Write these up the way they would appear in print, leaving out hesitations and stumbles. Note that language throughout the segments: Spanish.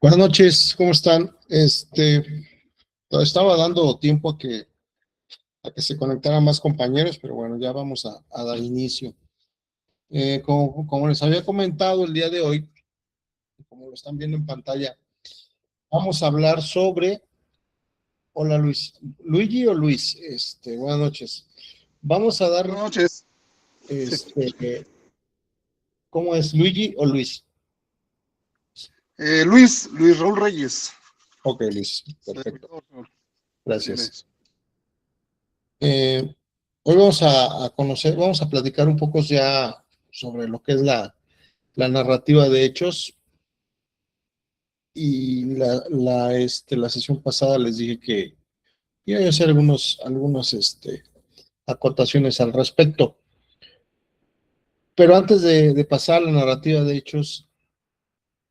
Buenas noches, ¿cómo están? Estaba dando tiempo a que se conectaran más compañeros, pero bueno, ya vamos a dar inicio. Como les había comentado el día de hoy, como lo están viendo en pantalla, vamos a hablar sobre, hola Luis, Luigi o Luis, buenas noches. Vamos a dar, Buenas noches. Sí. ¿cómo es? ¿Luigi o Luis? Luis Raúl Reyes. Ok, Luis, perfecto, Servidor, señor. Dime. gracias. Eh, Hoy vamos a conocer, vamos a platicar un poco ya sobre lo que es la narrativa de hechos y la sesión pasada les dije que iba a hacer algunas acotaciones al respecto. Pero antes de pasar a la narrativa de hechos,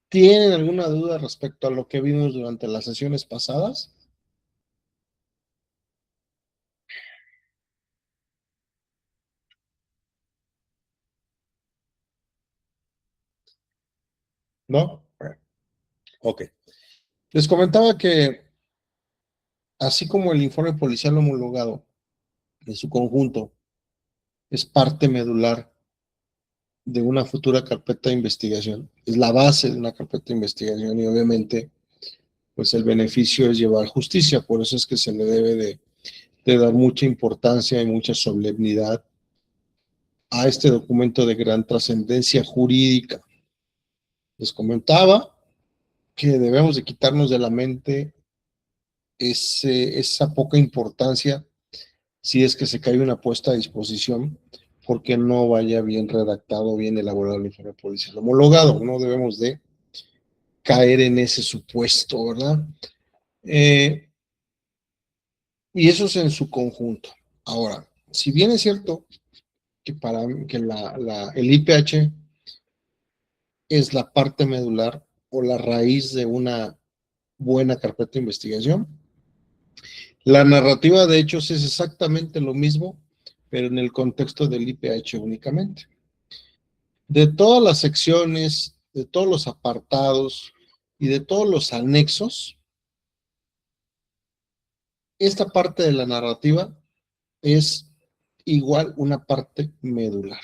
¿tienen alguna duda respecto a lo que vimos durante las sesiones pasadas? ¿No? Bueno, ok. Les comentaba que así como el informe policial homologado en su conjunto es parte medular de una futura carpeta de investigación, es la base de una carpeta de investigación y obviamente pues el beneficio es llevar justicia, por eso es que se le debe de dar mucha importancia y mucha solemnidad a este documento de gran trascendencia jurídica. Les comentaba que debemos de quitarnos de la mente esa poca importancia si es que se cae una puesta a disposición porque no vaya bien redactado, bien elaborado el informe policial homologado. No debemos de caer en ese supuesto, ¿verdad? Eh, y eso es en su conjunto. Ahora, si bien es cierto que para que el IPH es la parte medular o la raíz de una buena carpeta de investigación, la narrativa de hechos es exactamente lo mismo, pero en el contexto del IPH únicamente. De todas las secciones, de todos los apartados y de todos los anexos, esta parte de la narrativa es igual una parte medular.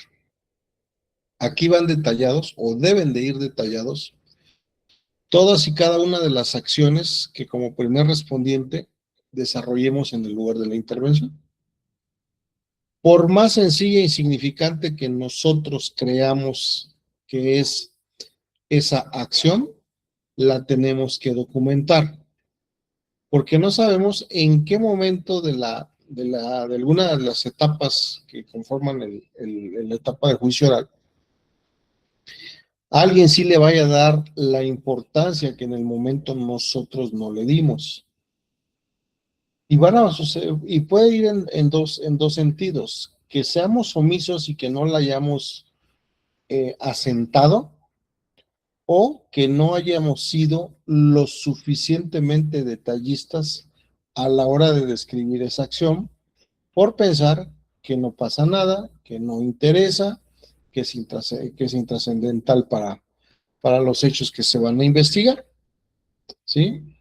Aquí van detallados o deben de ir detallados todas y cada una de las acciones que como primer respondiente desarrollemos en el lugar de la intervención. Por más sencilla e insignificante que nosotros creamos que es esa acción, la tenemos que documentar, porque no sabemos en qué momento de alguna de las etapas que conforman la etapa de juicio oral, a alguien sí le vaya a dar la importancia que en el momento nosotros no le dimos. Y van a suceder, y puede ir en dos sentidos, que seamos omisos y que no la hayamos asentado, o que no hayamos sido lo suficientemente detallistas a la hora de describir esa acción, por pensar que no pasa nada, que no interesa, que es intrascendental para los hechos que se van a investigar, ¿sí?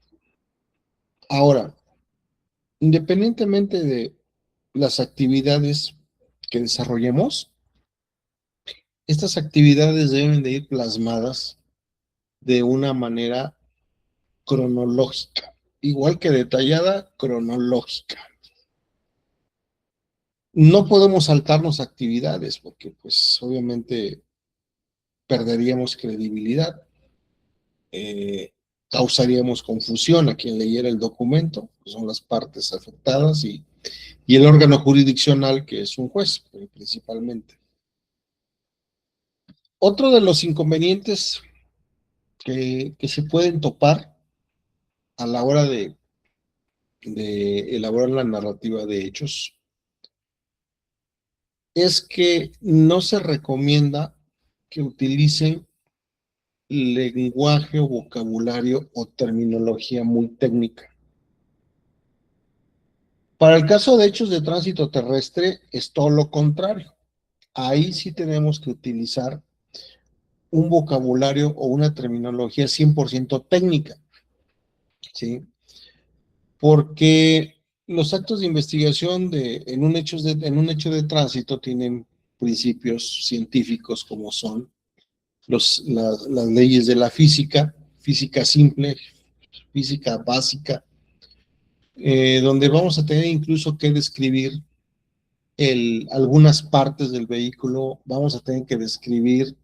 Ahora, independientemente de las actividades que desarrollemos, estas actividades deben de ir plasmadas de una manera cronológica, igual que detallada, cronológica. No podemos saltarnos actividades porque pues obviamente perderíamos credibilidad, eh, causaríamos confusión a quien leyera el documento, que son las partes afectadas y el órgano jurisdiccional que es un juez principalmente. Otro de los inconvenientes que se pueden topar a la hora de elaborar la narrativa de hechos es que no se recomienda que utilicen lenguaje o vocabulario o terminología muy técnica. Para el caso de hechos de tránsito terrestre es todo lo contrario. Ahí sí tenemos que utilizar un vocabulario o una terminología 100% técnica, ¿sí? Porque los actos de investigación en un hecho de tránsito tienen principios científicos como son las leyes de la física, física simple, física básica, donde vamos a tener incluso que describir algunas partes del vehículo, vamos a tener que describir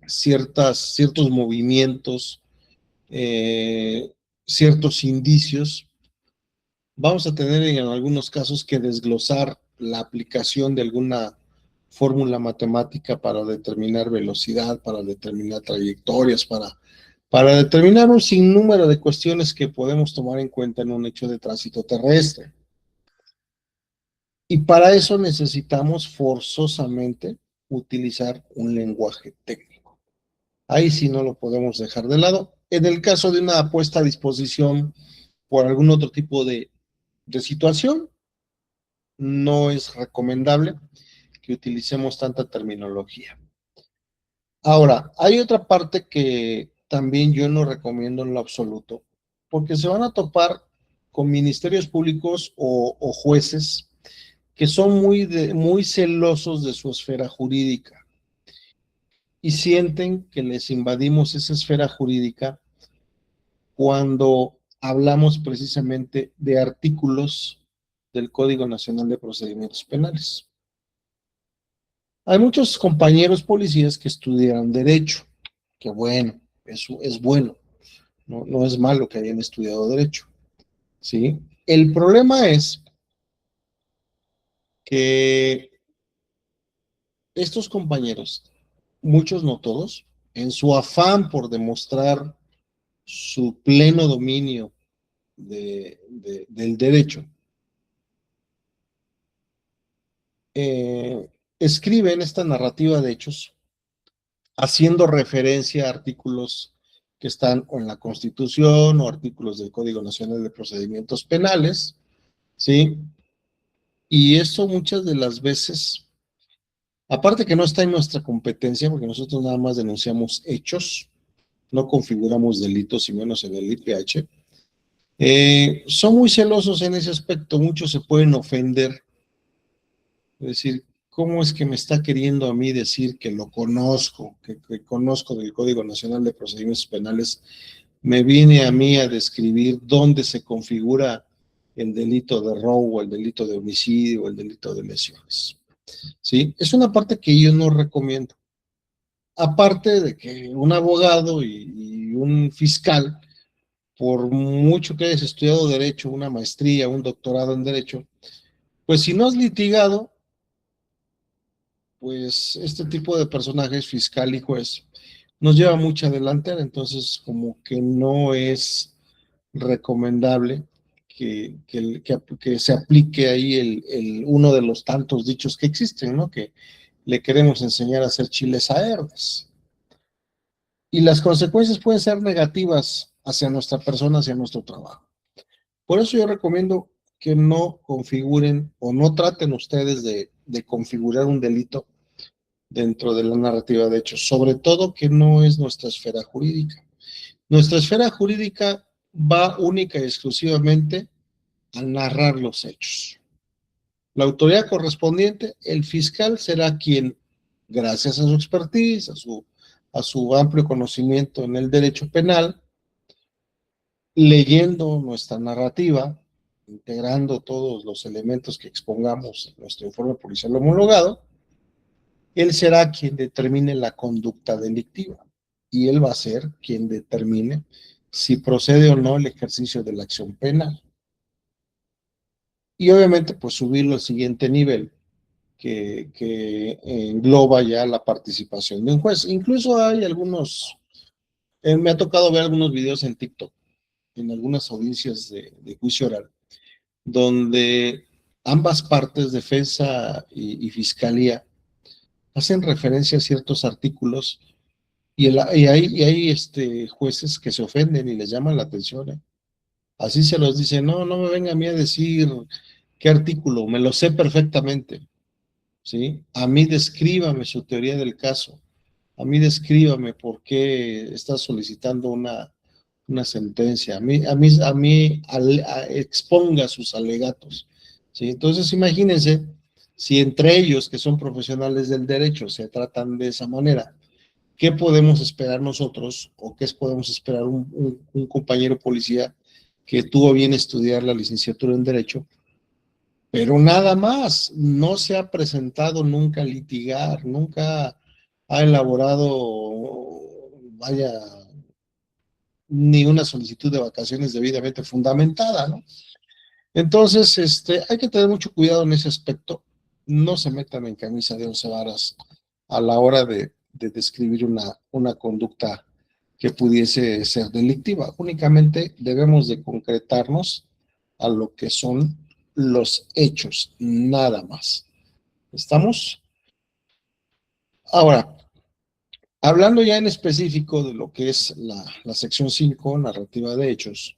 ciertos movimientos, ciertos indicios. Vamos a tener en algunos casos que desglosar la aplicación de alguna fórmula matemática para determinar velocidad, para determinar trayectorias, para determinar un sinnúmero de cuestiones que podemos tomar en cuenta en un hecho de tránsito terrestre. Y para eso necesitamos forzosamente utilizar un lenguaje técnico. Ahí sí no lo podemos dejar de lado. En el caso de una puesta a disposición por algún otro tipo de situación, no es recomendable que utilicemos tanta terminología. Ahora, hay otra parte que también yo no recomiendo en lo absoluto, porque se van a topar con ministerios públicos o jueces que son muy celosos de su esfera jurídica y sienten que les invadimos esa esfera jurídica cuando hablamos precisamente de artículos del Código Nacional de Procedimientos Penales. Hay muchos compañeros policías que estudiaron Derecho, que bueno, eso es bueno, no es malo que hayan estudiado Derecho, ¿sí? El problema es que estos compañeros, muchos no todos, en su afán por demostrar su pleno dominio del derecho, escriben esta narrativa de hechos haciendo referencia a artículos que están en la Constitución o artículos del Código Nacional de Procedimientos Penales, ¿sí? Y eso muchas de las veces, aparte que no está en nuestra competencia, porque nosotros nada más denunciamos hechos, no configuramos delitos y menos en el IPH, son muy celosos en ese aspecto, muchos se pueden ofender, es decir, ¿cómo es que me está queriendo a mí decir que lo conozco, que conozco del Código Nacional de Procedimientos Penales? Me viene a mí a describir dónde se configura el delito de robo, el delito de homicidio, el delito de lesiones. ¿Sí? Es una parte que yo no recomiendo. Aparte de que un abogado y un fiscal, por mucho que hayas estudiado Derecho, una maestría, un doctorado en Derecho, pues si no has litigado, pues este tipo de personajes, fiscal y juez, nos lleva mucha delantera, entonces como que no es recomendable que se aplique ahí uno de los tantos dichos que existen, ¿no? Que le queremos enseñar a hacer chiles a herdas. Y las consecuencias pueden ser negativas hacia nuestra persona, hacia nuestro trabajo. Por eso yo recomiendo que no configuren o no traten ustedes de configurar un delito dentro de la narrativa de hechos, sobre todo que no es nuestra esfera jurídica. Nuestra esfera jurídica va única y exclusivamente a narrar los hechos. La autoridad correspondiente, el fiscal, será quien, gracias a su expertise, a su amplio conocimiento en el derecho penal, leyendo nuestra narrativa, integrando todos los elementos que expongamos en nuestro informe policial homologado, él será quien determine la conducta delictiva y él va a ser quien determine si procede o no el ejercicio de la acción penal. Y obviamente, pues subirlo al siguiente nivel, que engloba ya la participación de un juez. Incluso hay me ha tocado ver algunos videos en TikTok, en algunas audiencias de juicio oral, donde ambas partes, defensa y fiscalía, hacen referencia a ciertos artículos y hay jueces que se ofenden y les llaman la atención, ¿eh? Así se los dice, no me venga a mí a decir qué artículo, me lo sé perfectamente, ¿sí? A mí descríbame su teoría del caso. a mí descríbame por qué está solicitando una sentencia, exponga sus alegatos, ¿sí? Entonces imagínense, si entre ellos, que son profesionales del derecho, se tratan de esa manera, ¿qué podemos esperar nosotros o qué podemos esperar un compañero policía que tuvo bien estudiar la licenciatura en Derecho, pero nada más, no se ha presentado nunca a litigar, nunca ha elaborado, vaya, ni una solicitud de vacaciones debidamente fundamentada, ¿no? Entonces, hay que tener mucho cuidado en ese aspecto. No se metan en camisa de 11 varas a la hora de describir una conducta que pudiese ser delictiva. Únicamente debemos de concretarnos a lo que son los hechos, nada más. ¿Estamos? Ahora, hablando ya en específico de lo que es la sección 5, narrativa de hechos,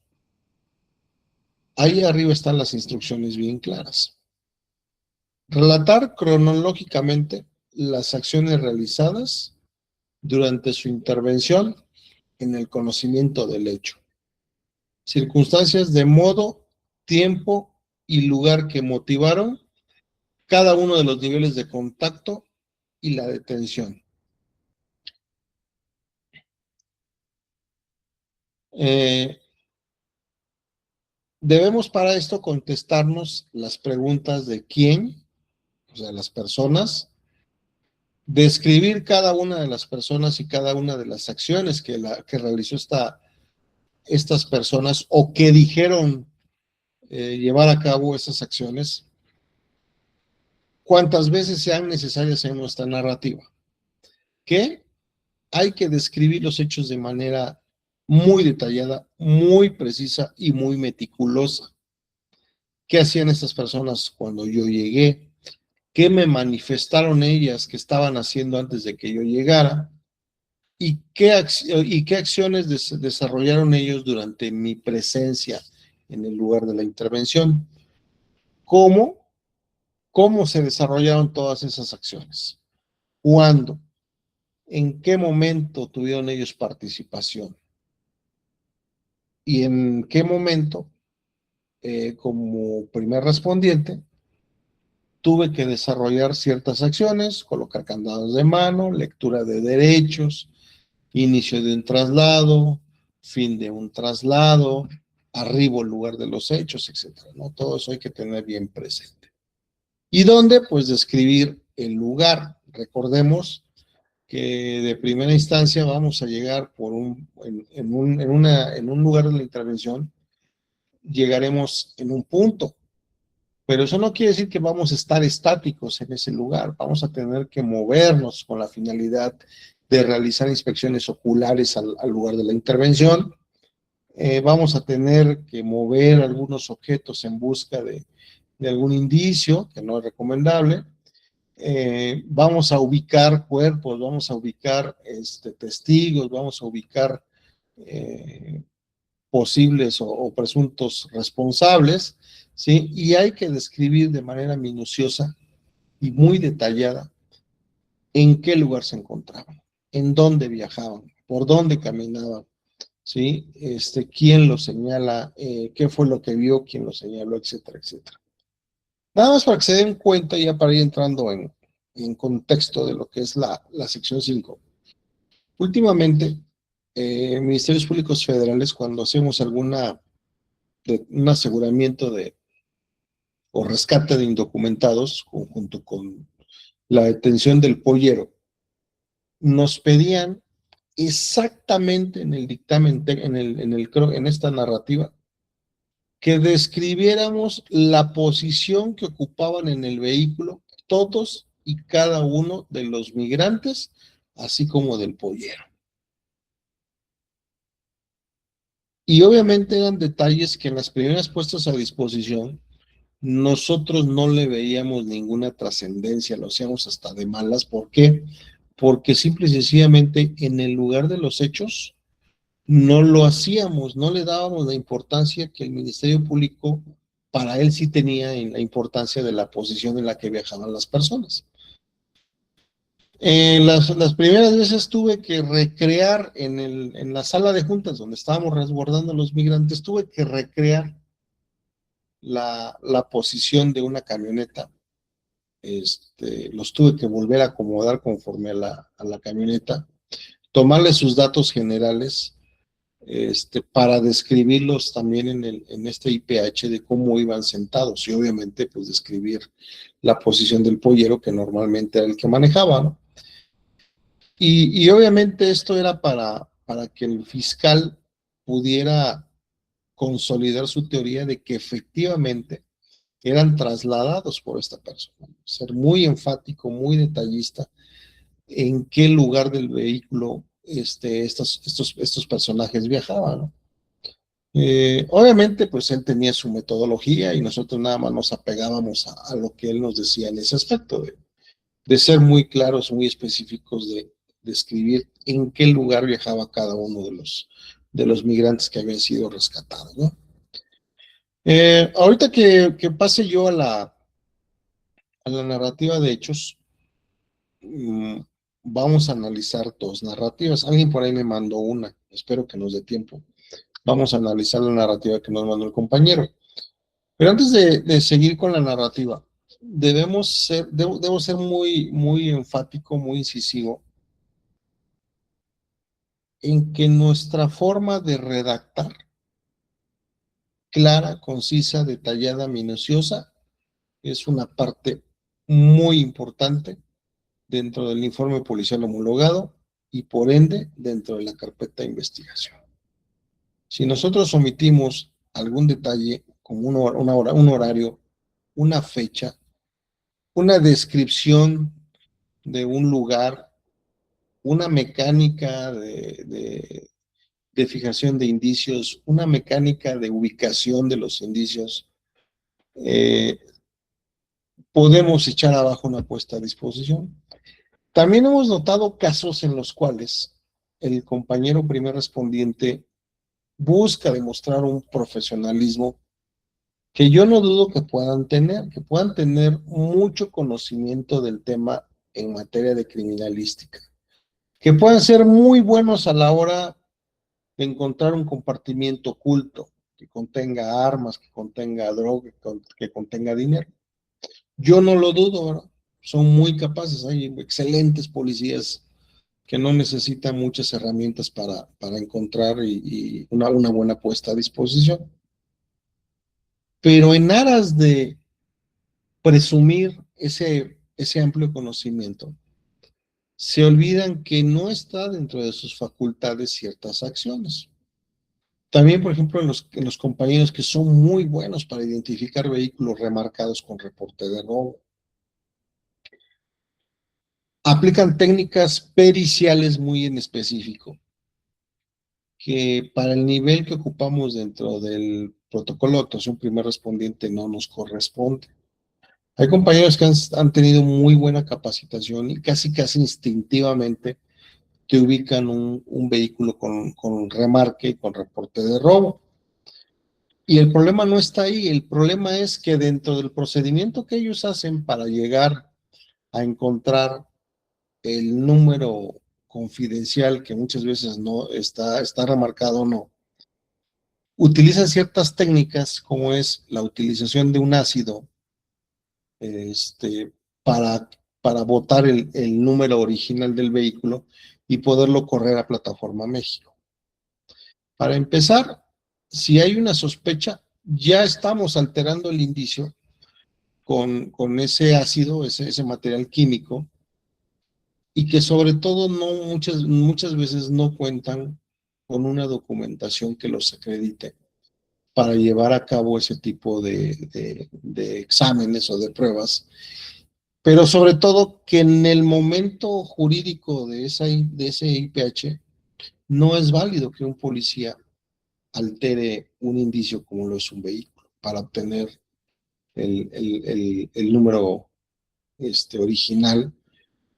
ahí arriba están las instrucciones bien claras. Relatar cronológicamente las acciones realizadas durante su intervención en el conocimiento del hecho. Circunstancias de modo, tiempo y lugar que motivaron cada uno de los niveles de contacto y la detención. Debemos para esto contestarnos las preguntas de quién, o sea, las personas, describir cada una de las personas y cada una de las acciones que realizó estas personas o que dijeron llevar a cabo esas acciones, cuantas veces sean necesarias en nuestra narrativa. Que hay que describir los hechos de manera muy detallada, muy precisa y muy meticulosa. ¿Qué hacían estas personas cuando yo llegué? ¿Qué me manifestaron ellas que estaban haciendo antes de que yo llegara? ¿Y qué acciones desarrollaron ellos durante mi presencia en el lugar de la intervención? ¿Cómo se desarrollaron todas esas acciones? ¿Cuándo? ¿En qué momento tuvieron ellos participación? ¿Y en qué momento, como primer respondiente, tuve que desarrollar ciertas acciones, colocar candados de mano, lectura de derechos, inicio de un traslado, fin de un traslado, arribo al lugar de los hechos, etcétera, ¿no? Todo eso hay que tener bien presente. ¿Y dónde? Pues describir el lugar. Recordemos que de primera instancia vamos a llegar en un lugar de la intervención, llegaremos en un punto, pero eso no quiere decir que vamos a estar estáticos en ese lugar, vamos a tener que movernos con la finalidad de realizar inspecciones oculares al lugar de la intervención, vamos a tener que mover algunos objetos en busca de algún indicio, que no es recomendable, vamos a ubicar cuerpos, vamos a ubicar testigos, vamos a ubicar posibles o presuntos responsables, ¿sí? Y hay que describir de manera minuciosa y muy detallada en qué lugar se encontraban, en dónde viajaban, por dónde caminaban, ¿sí? Quién lo señala, qué fue lo que vio, quién lo señaló, etcétera, etcétera. Nada más para que se den cuenta, ya para ir entrando en contexto de lo que es la sección 5. Últimamente, ministerios públicos federales, cuando hacemos un aseguramiento o rescate de indocumentados, junto con la detención del pollero, nos pedían exactamente en el dictamen, en esta narrativa, que describiéramos la posición que ocupaban en el vehículo todos y cada uno de los migrantes, así como del pollero. Y obviamente eran detalles que en las primeras puestas a disposición nosotros no le veíamos ninguna trascendencia, lo hacíamos hasta de malas. ¿Por qué? Porque simple y sencillamente en el lugar de los hechos no lo hacíamos, no le dábamos la importancia que el Ministerio Público para él sí tenía en la importancia de la posición en la que viajaban las personas. Las primeras veces tuve que recrear en la sala de juntas donde estábamos resguardando a los migrantes, tuve que recrear la posición de una camioneta. Los tuve que volver a acomodar conforme a la camioneta, tomarle sus datos generales, para describirlos también en este IPH de cómo iban sentados y obviamente pues describir la posición del pollero que normalmente era el que manejaba, ¿no? Y obviamente esto era para que el fiscal pudiera consolidar su teoría de que efectivamente eran trasladados por esta persona. Ser muy enfático, muy detallista en qué lugar del vehículo estos personajes viajaban, ¿no? Obviamente, pues él tenía su metodología y nosotros nada más nos apegábamos a lo que él nos decía en ese aspecto, de ser muy claros, muy específicos, de describir en qué lugar viajaba cada uno de los migrantes que habían sido rescatados, ¿no? Ahorita que pase yo a la narrativa de hechos, vamos a analizar dos narrativas. Alguien por ahí me mandó una, espero que nos dé tiempo. Vamos a analizar la narrativa que nos mandó el compañero. Pero antes de seguir con la narrativa, debo ser muy, muy enfático, muy incisivo en que nuestra forma de redactar, clara, concisa, detallada, minuciosa, es una parte muy importante dentro del informe policial homologado y por ende dentro de la carpeta de investigación. Si nosotros omitimos algún detalle como un horario, una fecha, una descripción de un lugar, una mecánica de fijación de indicios, una mecánica de ubicación de los indicios, eh, podemos echar abajo una puesta a disposición. También hemos notado casos en los cuales el compañero primer respondiente busca demostrar un profesionalismo que yo no dudo que puedan tener mucho conocimiento del tema en materia de criminalística, que puedan ser muy buenos a la hora de encontrar un compartimiento oculto que contenga armas, que contenga droga, que contenga dinero. Yo no lo dudo, ¿verdad? Son muy capaces, hay excelentes policías que no necesitan muchas herramientas para encontrar y una buena puesta a disposición. Pero en aras de presumir ese amplio conocimiento, se olvidan que no está dentro de sus facultades ciertas acciones. También, por ejemplo, en los compañeros que son muy buenos para identificar vehículos remarcados con reporte de robo, aplican técnicas periciales muy en específico, que para el nivel que ocupamos dentro del protocolo de actuación primer respondiente no nos corresponde. Hay compañeros que han tenido muy buena capacitación y casi instintivamente te ubican un vehículo con remarque y con reporte de robo. Y el problema no está ahí, el problema es que dentro del procedimiento que ellos hacen para llegar a encontrar el número confidencial, que muchas veces no está remarcado o no, utilizan ciertas técnicas como es la utilización de un ácido para, para botar el número original del vehículo y poderlo correr a Plataforma México. Para empezar, si hay una sospecha, ya estamos alterando el indicio con ese ácido, ese material químico, y que sobre todo muchas veces no cuentan con una documentación que los acredite para llevar a cabo ese tipo de exámenes o de pruebas, pero sobre todo que en el momento jurídico de ese IPH no es válido que un policía altere un indicio como lo es un vehículo para obtener el número original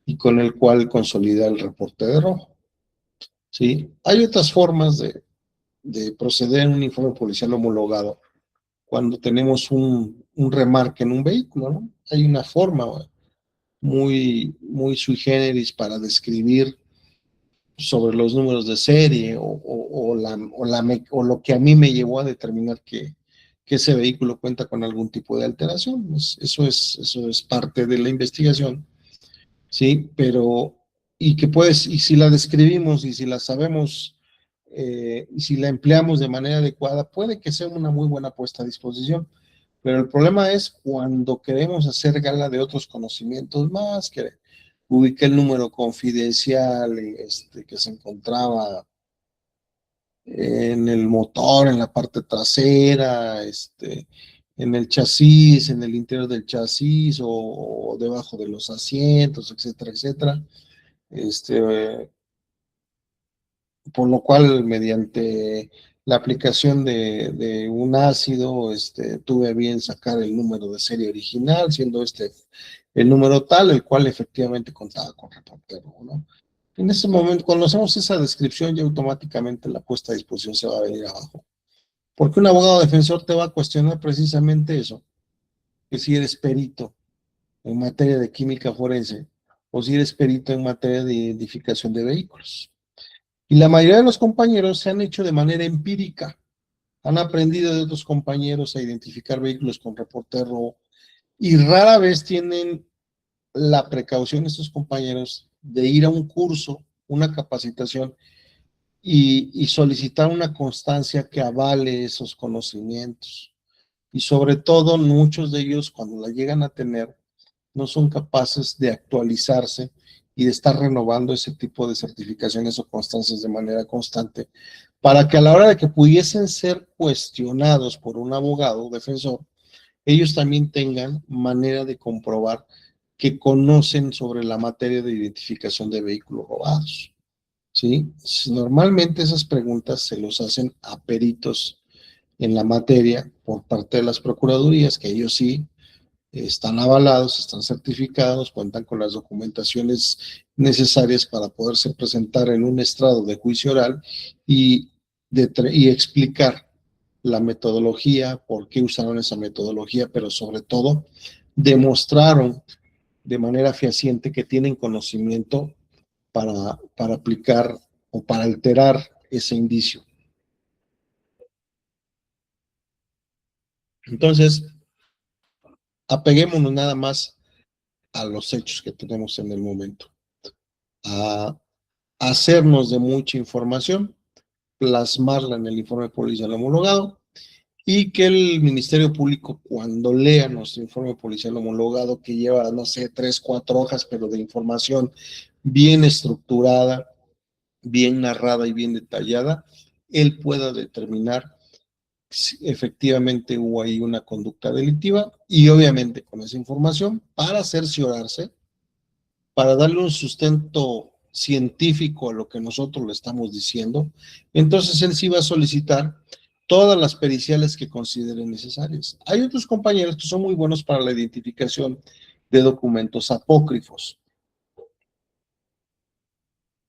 y con el cual consolida el reporte de robo. ¿Sí? Hay otras formas de proceder en un informe policial homologado cuando tenemos un remarque en un vehículo, ¿no? Hay una forma muy sui generis para describir sobre los números de serie o lo que a mí me llevó a determinar que ese vehículo cuenta con algún tipo de alteración. Eso es parte de la investigación, ¿sí? Pero, y si la describimos y si la sabemos, y si la empleamos de manera adecuada, puede que sea una muy buena puesta a disposición. Pero el problema es cuando queremos hacer gala de otros conocimientos más, que ubique el número confidencial que se encontraba en el motor, en la parte trasera, en el chasis, en el interior del chasis o debajo de los asientos, etcétera, etcétera. Por lo cual, mediante la aplicación de un ácido, tuve bien sacar el número de serie original, siendo el número tal, el cual efectivamente contaba con reportero, ¿no? En ese momento, cuando hacemos esa descripción, ya automáticamente la puesta a disposición se va a venir abajo. Porque un abogado defensor te va a cuestionar precisamente eso, que si eres perito en materia de química forense o si eres perito en materia de identificación de vehículos. Y la mayoría de los compañeros se han hecho de manera empírica, han aprendido de otros compañeros a identificar vehículos con reportero y rara vez tienen la precaución estos compañeros de ir a un curso, una capacitación y solicitar una constancia que avale esos conocimientos. Y sobre todo, muchos de ellos, cuando la llegan a tener, no son capaces de actualizarse y de estar renovando ese tipo de certificaciones o constancias de manera constante, para que a la hora de que pudiesen ser cuestionados por un abogado defensor, ellos también tengan manera de comprobar que conocen sobre la materia de identificación de vehículos robados, ¿sí? Normalmente esas preguntas se los hacen a peritos en la materia por parte de las procuradurías, que ellos sí están avalados, están certificados, cuentan con las documentaciones necesarias para poderse presentar en un estrado de juicio oral y explicar la metodología, por qué usaron esa metodología, pero sobre todo demostraron de manera fehaciente que tienen conocimiento para aplicar o para alterar ese indicio. Entonces, apeguémonos nada más a los hechos que tenemos en el momento, a hacernos de mucha información, plasmarla en el informe policial homologado y que el Ministerio Público, cuando lea nuestro informe policial homologado, que lleva, no sé, 3, 4 hojas, pero de información bien estructurada, bien narrada y bien detallada, él pueda determinar si efectivamente hubo ahí una conducta delictiva y obviamente con esa información para cerciorarse, para darle un sustento científico a lo que nosotros le estamos diciendo, entonces él sí va a solicitar todas las periciales que considere necesarias. Hay otros compañeros que son muy buenos para la identificación de documentos apócrifos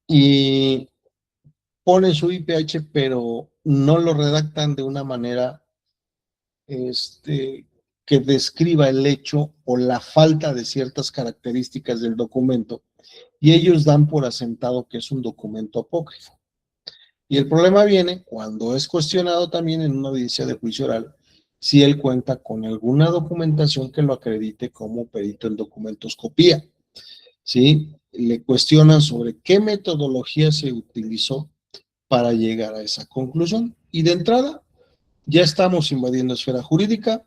y ponen su IPH, pero no lo redactan de una manera que describa el hecho o la falta de ciertas características del documento, y ellos dan por asentado que es un documento apócrifo. Y el problema viene cuando es cuestionado también en una audiencia de juicio oral si él cuenta con alguna documentación que lo acredite como perito en documentoscopía, ¿sí? Le cuestionan sobre qué metodología se utilizó para llegar a esa conclusión. Y de entrada, ya estamos invadiendo esfera jurídica,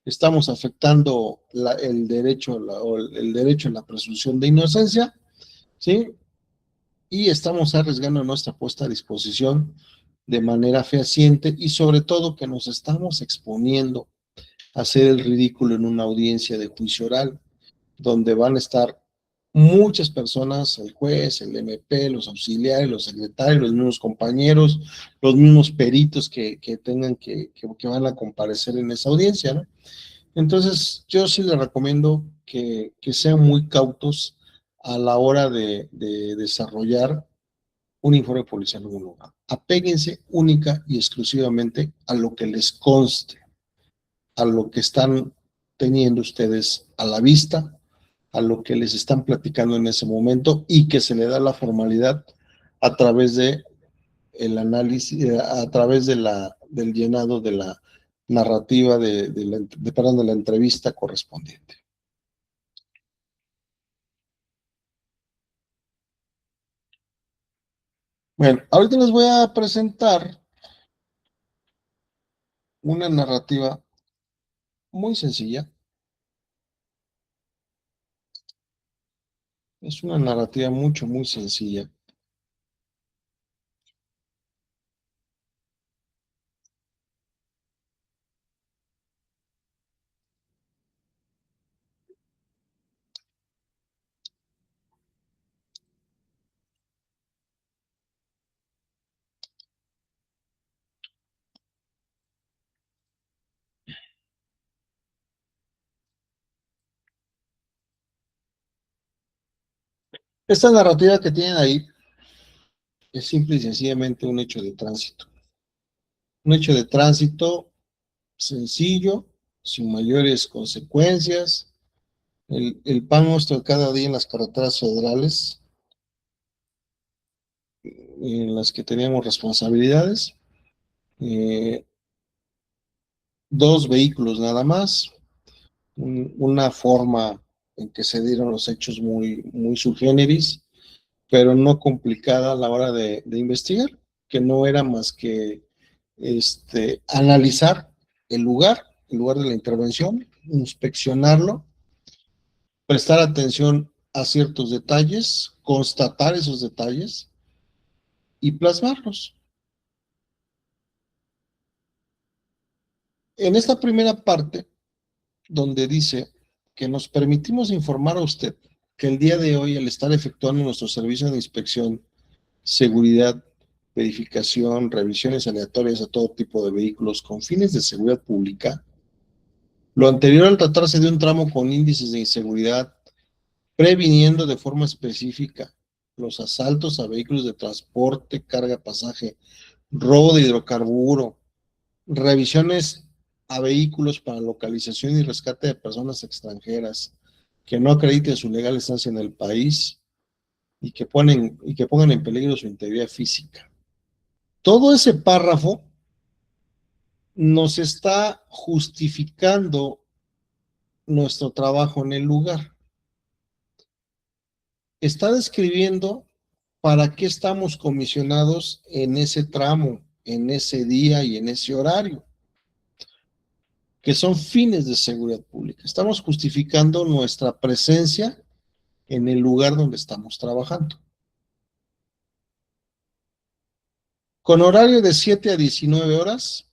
estamos afectando el derecho a la presunción de inocencia, ¿sí? Y estamos arriesgando nuestra puesta a disposición de manera fehaciente y sobre todo que nos estamos exponiendo a hacer el ridículo en una audiencia de juicio oral, donde van a estar muchas personas, el juez, el MP, los auxiliares, los secretarios, los mismos compañeros, los mismos peritos que tengan que van a comparecer en esa audiencia, ¿no? Entonces, yo sí les recomiendo que sean muy cautos a la hora de desarrollar un informe policial homologado. Apéguense única y exclusivamente a lo que les conste, a lo que están teniendo ustedes a la vista, a lo que les están platicando en ese momento y que se le da la formalidad a través de el análisis, a través de del llenado de la narrativa perdón, de la entrevista correspondiente. Bueno, ahorita les voy a presentar una narrativa muy sencilla. Es una narrativa muy sencilla. Esta narrativa que tienen ahí es simple y sencillamente un hecho de tránsito. Un hecho de tránsito sencillo, sin mayores consecuencias. El pan nuestro de cada día en las carreteras federales, en las que teníamos responsabilidades. 2 vehículos nada más. Una forma en que se dieron los hechos muy sui generis, pero no complicada a la hora de investigar, que no era más que analizar el lugar de la intervención, inspeccionarlo, prestar atención a ciertos detalles, constatar esos detalles y plasmarlos. En esta primera parte, donde dice que nos permitimos informar a usted que el día de hoy, al estar efectuando nuestro servicio de inspección, seguridad, verificación, revisiones aleatorias a todo tipo de vehículos con fines de seguridad pública, lo anterior al tratarse de un tramo con índices de inseguridad, previniendo de forma específica los asaltos a vehículos de transporte, carga, pasaje, robo de hidrocarburo, revisiones a vehículos para localización y rescate de personas extranjeras que no acrediten su legal estancia en el país y que pongan en peligro su integridad física. Todo ese párrafo nos está justificando nuestro trabajo en el lugar. Está describiendo para qué estamos comisionados en ese tramo, en ese día y en ese horario, que son fines de seguridad pública. Estamos justificando nuestra presencia en el lugar donde estamos trabajando. Con horario de 7 a 19 horas,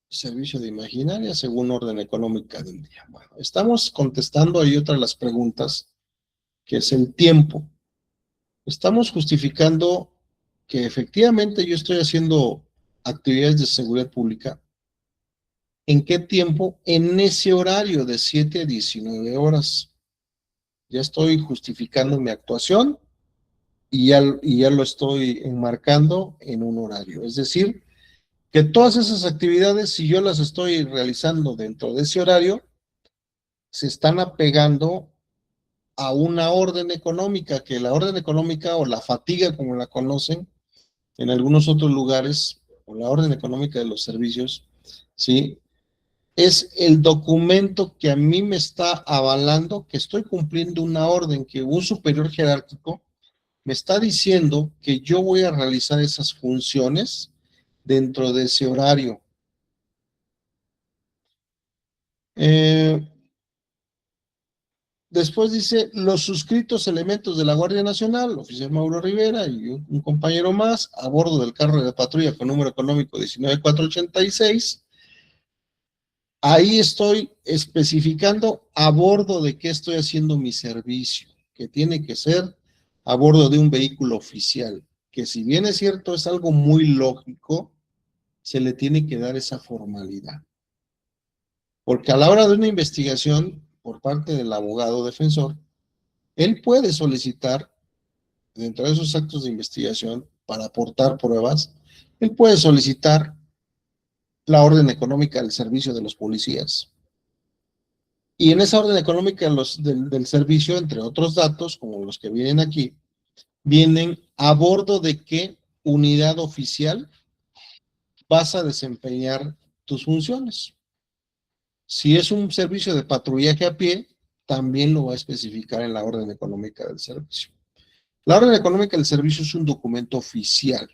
servicio de imaginaria según orden económica del día. Bueno, estamos contestando ahí otra de las preguntas, que es el tiempo. Estamos justificando que efectivamente yo estoy haciendo actividades de seguridad pública. ¿En qué tiempo? En ese horario de 7 a 19 horas. Ya estoy justificando mi actuación y ya lo estoy enmarcando en un horario. Es decir, que todas esas actividades, si yo las estoy realizando dentro de ese horario, se están apegando a una orden económica, que la orden económica o la fatiga, como la conocen en algunos otros lugares, o la orden económica de los servicios, ¿sí? Es el documento que a mí me está avalando que estoy cumpliendo una orden, que un superior jerárquico me está diciendo que yo voy a realizar esas funciones dentro de ese horario. Después dice, los suscritos elementos de la Guardia Nacional, oficial Mauro Rivera y un compañero más, a bordo del carro de patrulla con número económico 19486. Ahí estoy especificando a bordo de qué estoy haciendo mi servicio, que tiene que ser a bordo de un vehículo oficial, que si bien es cierto, es algo muy lógico, se le tiene que dar esa formalidad. Porque a la hora de una investigación por parte del abogado defensor, él puede solicitar, dentro de esos actos de investigación, para aportar pruebas, él puede solicitar la orden económica del servicio de los policías. Y en esa orden económica del servicio, entre otros datos, como los que vienen aquí, vienen a bordo de qué unidad oficial vas a desempeñar tus funciones. Si es un servicio de patrullaje a pie, también lo va a especificar en la orden económica del servicio. La orden económica del servicio es un documento oficial,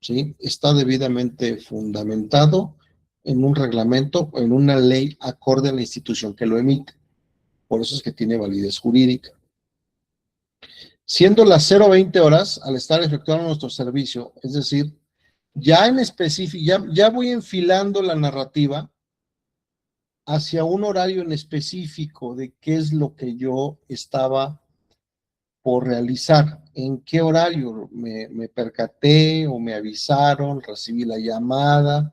¿sí? Está debidamente fundamentado en un reglamento o en una ley acorde a la institución que lo emite. Por eso es que tiene validez jurídica. Siendo las 0:20 horas, al estar efectuando nuestro servicio, es decir, ya en específico, ya voy enfilando la narrativa hacia un horario en específico de qué es lo que yo estaba por realizar, en qué horario me percaté o me avisaron, recibí la llamada,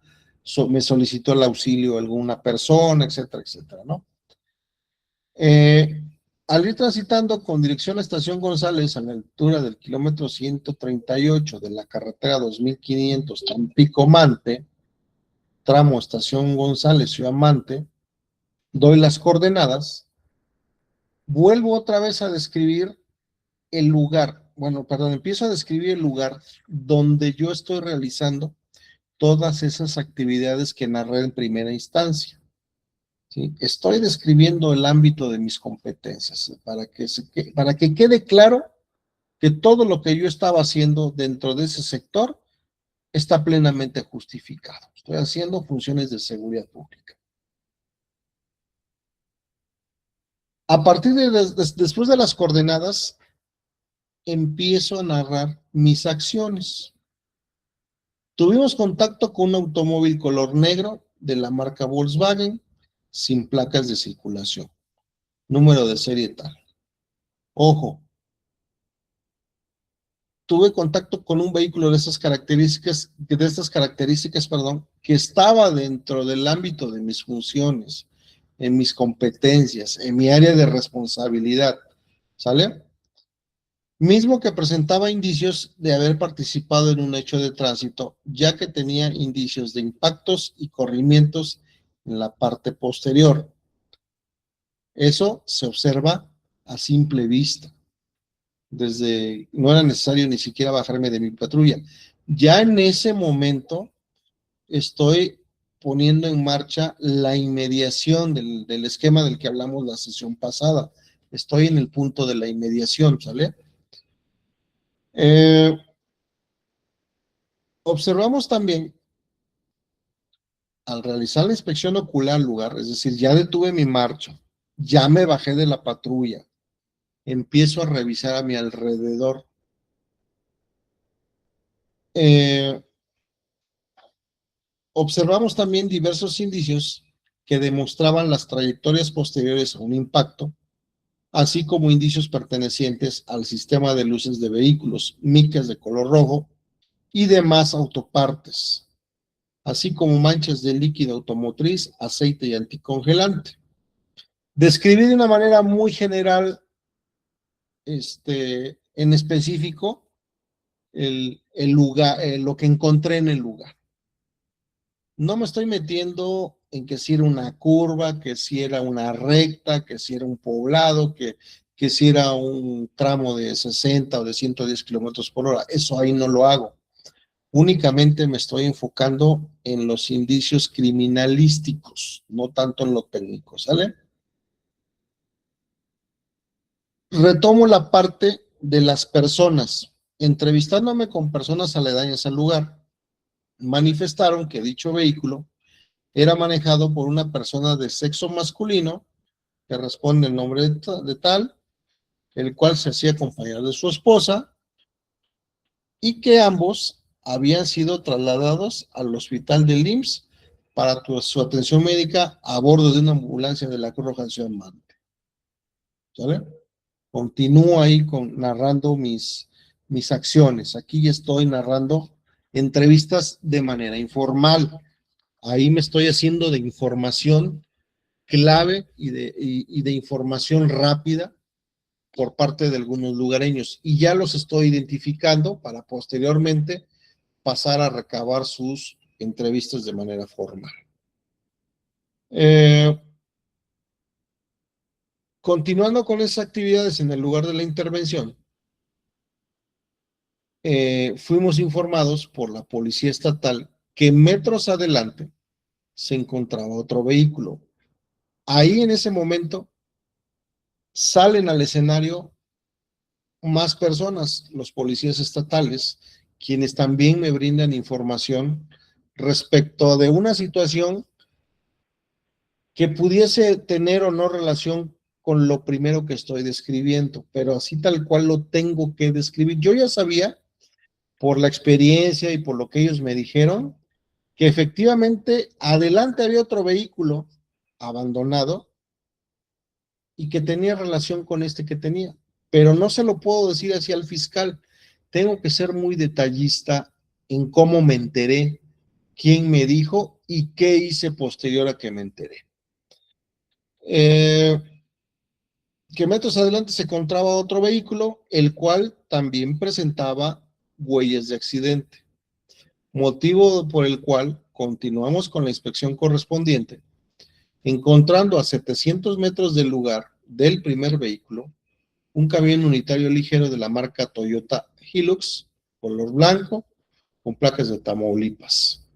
me solicitó el auxilio de alguna persona, etcétera, etcétera, ¿no? Al ir transitando con dirección a Estación González a la altura del kilómetro 138 de la carretera 2500 Tampico-Mante, tramo Estación González, Ciudad Mante, doy las coordenadas, vuelvo otra vez a describir el lugar, empiezo a describir el lugar donde yo estoy realizando todas esas actividades que narré en primera instancia. ¿Sí? Estoy describiendo el ámbito de mis competencias para que quede claro que todo lo que yo estaba haciendo dentro de ese sector está plenamente justificado. Estoy haciendo funciones de seguridad pública. A partir después de las coordenadas, empiezo a narrar mis acciones. Tuvimos contacto con un automóvil color negro de la marca Volkswagen, sin placas de circulación, número de serie tal. Ojo, tuve contacto con un vehículo de estas características, que estaba dentro del ámbito de mis funciones, en mis competencias, en mi área de responsabilidad, ¿sale? Mismo que presentaba indicios de haber participado en un hecho de tránsito, ya que tenía indicios de impactos y corrimientos en la parte posterior. Eso se observa a simple vista. No era necesario ni siquiera bajarme de mi patrulla. Ya en ese momento estoy poniendo en marcha la inmediación del esquema del que hablamos la sesión pasada. Estoy en el punto de la inmediación, ¿sale? Observamos también, al realizar la inspección ocular al lugar, es decir, ya detuve mi marcha, ya me bajé de la patrulla, empiezo a revisar a mi alrededor. Observamos también diversos indicios que demostraban las trayectorias posteriores a un impacto, así como indicios pertenecientes al sistema de luces de vehículos, micas de color rojo y demás autopartes, así como manchas de líquido automotriz, aceite y anticongelante. Describí de una manera muy general, en específico, el lugar, lo que encontré en el lugar. No me estoy metiendo en que si era una curva, que si era una recta, que si era un poblado, que si era un tramo de 60 o de 110 kilómetros por hora. Eso ahí no lo hago. Únicamente me estoy enfocando en los indicios criminalísticos, no tanto en lo técnico, ¿sale? Retomo la parte de las personas. Entrevistándome con personas aledañas al lugar, manifestaron que dicho vehículo era manejado por una persona de sexo masculino que responde el nombre de tal, el cual se hacía acompañar de su esposa y que ambos habían sido trasladados al hospital del IMSS para su atención médica a bordo de una ambulancia de la Cruz Roja en Ciudad Mante. ¿Sale? Continúo ahí narrando mis acciones. Aquí ya estoy narrando entrevistas de manera informal. Ahí me estoy haciendo de información clave y de información rápida por parte de algunos lugareños. Y ya los estoy identificando para posteriormente pasar a recabar sus entrevistas de manera formal. Continuando con esas actividades en el lugar de la intervención, fuimos informados por la policía estatal que metros adelante se encontraba otro vehículo. Ahí en ese momento salen al escenario más personas, los policías estatales, quienes también me brindan información respecto de una situación que pudiese tener o no relación con lo primero que estoy describiendo, pero así tal cual lo tengo que describir. Yo ya sabía, por la experiencia y por lo que ellos me dijeron, que efectivamente adelante había otro vehículo abandonado y que tenía relación con este que tenía, pero no se lo puedo decir así al fiscal. Tengo que ser muy detallista en cómo me enteré, quién me dijo y qué hice posterior a que me enteré. Que metros adelante se encontraba otro vehículo, el cual también presentaba huellas de accidente, motivo por el cual continuamos con la inspección correspondiente, encontrando a 700 metros del lugar del primer vehículo un camión unitario ligero de la marca Toyota Hilux, color blanco, con placas de Tamaulipas,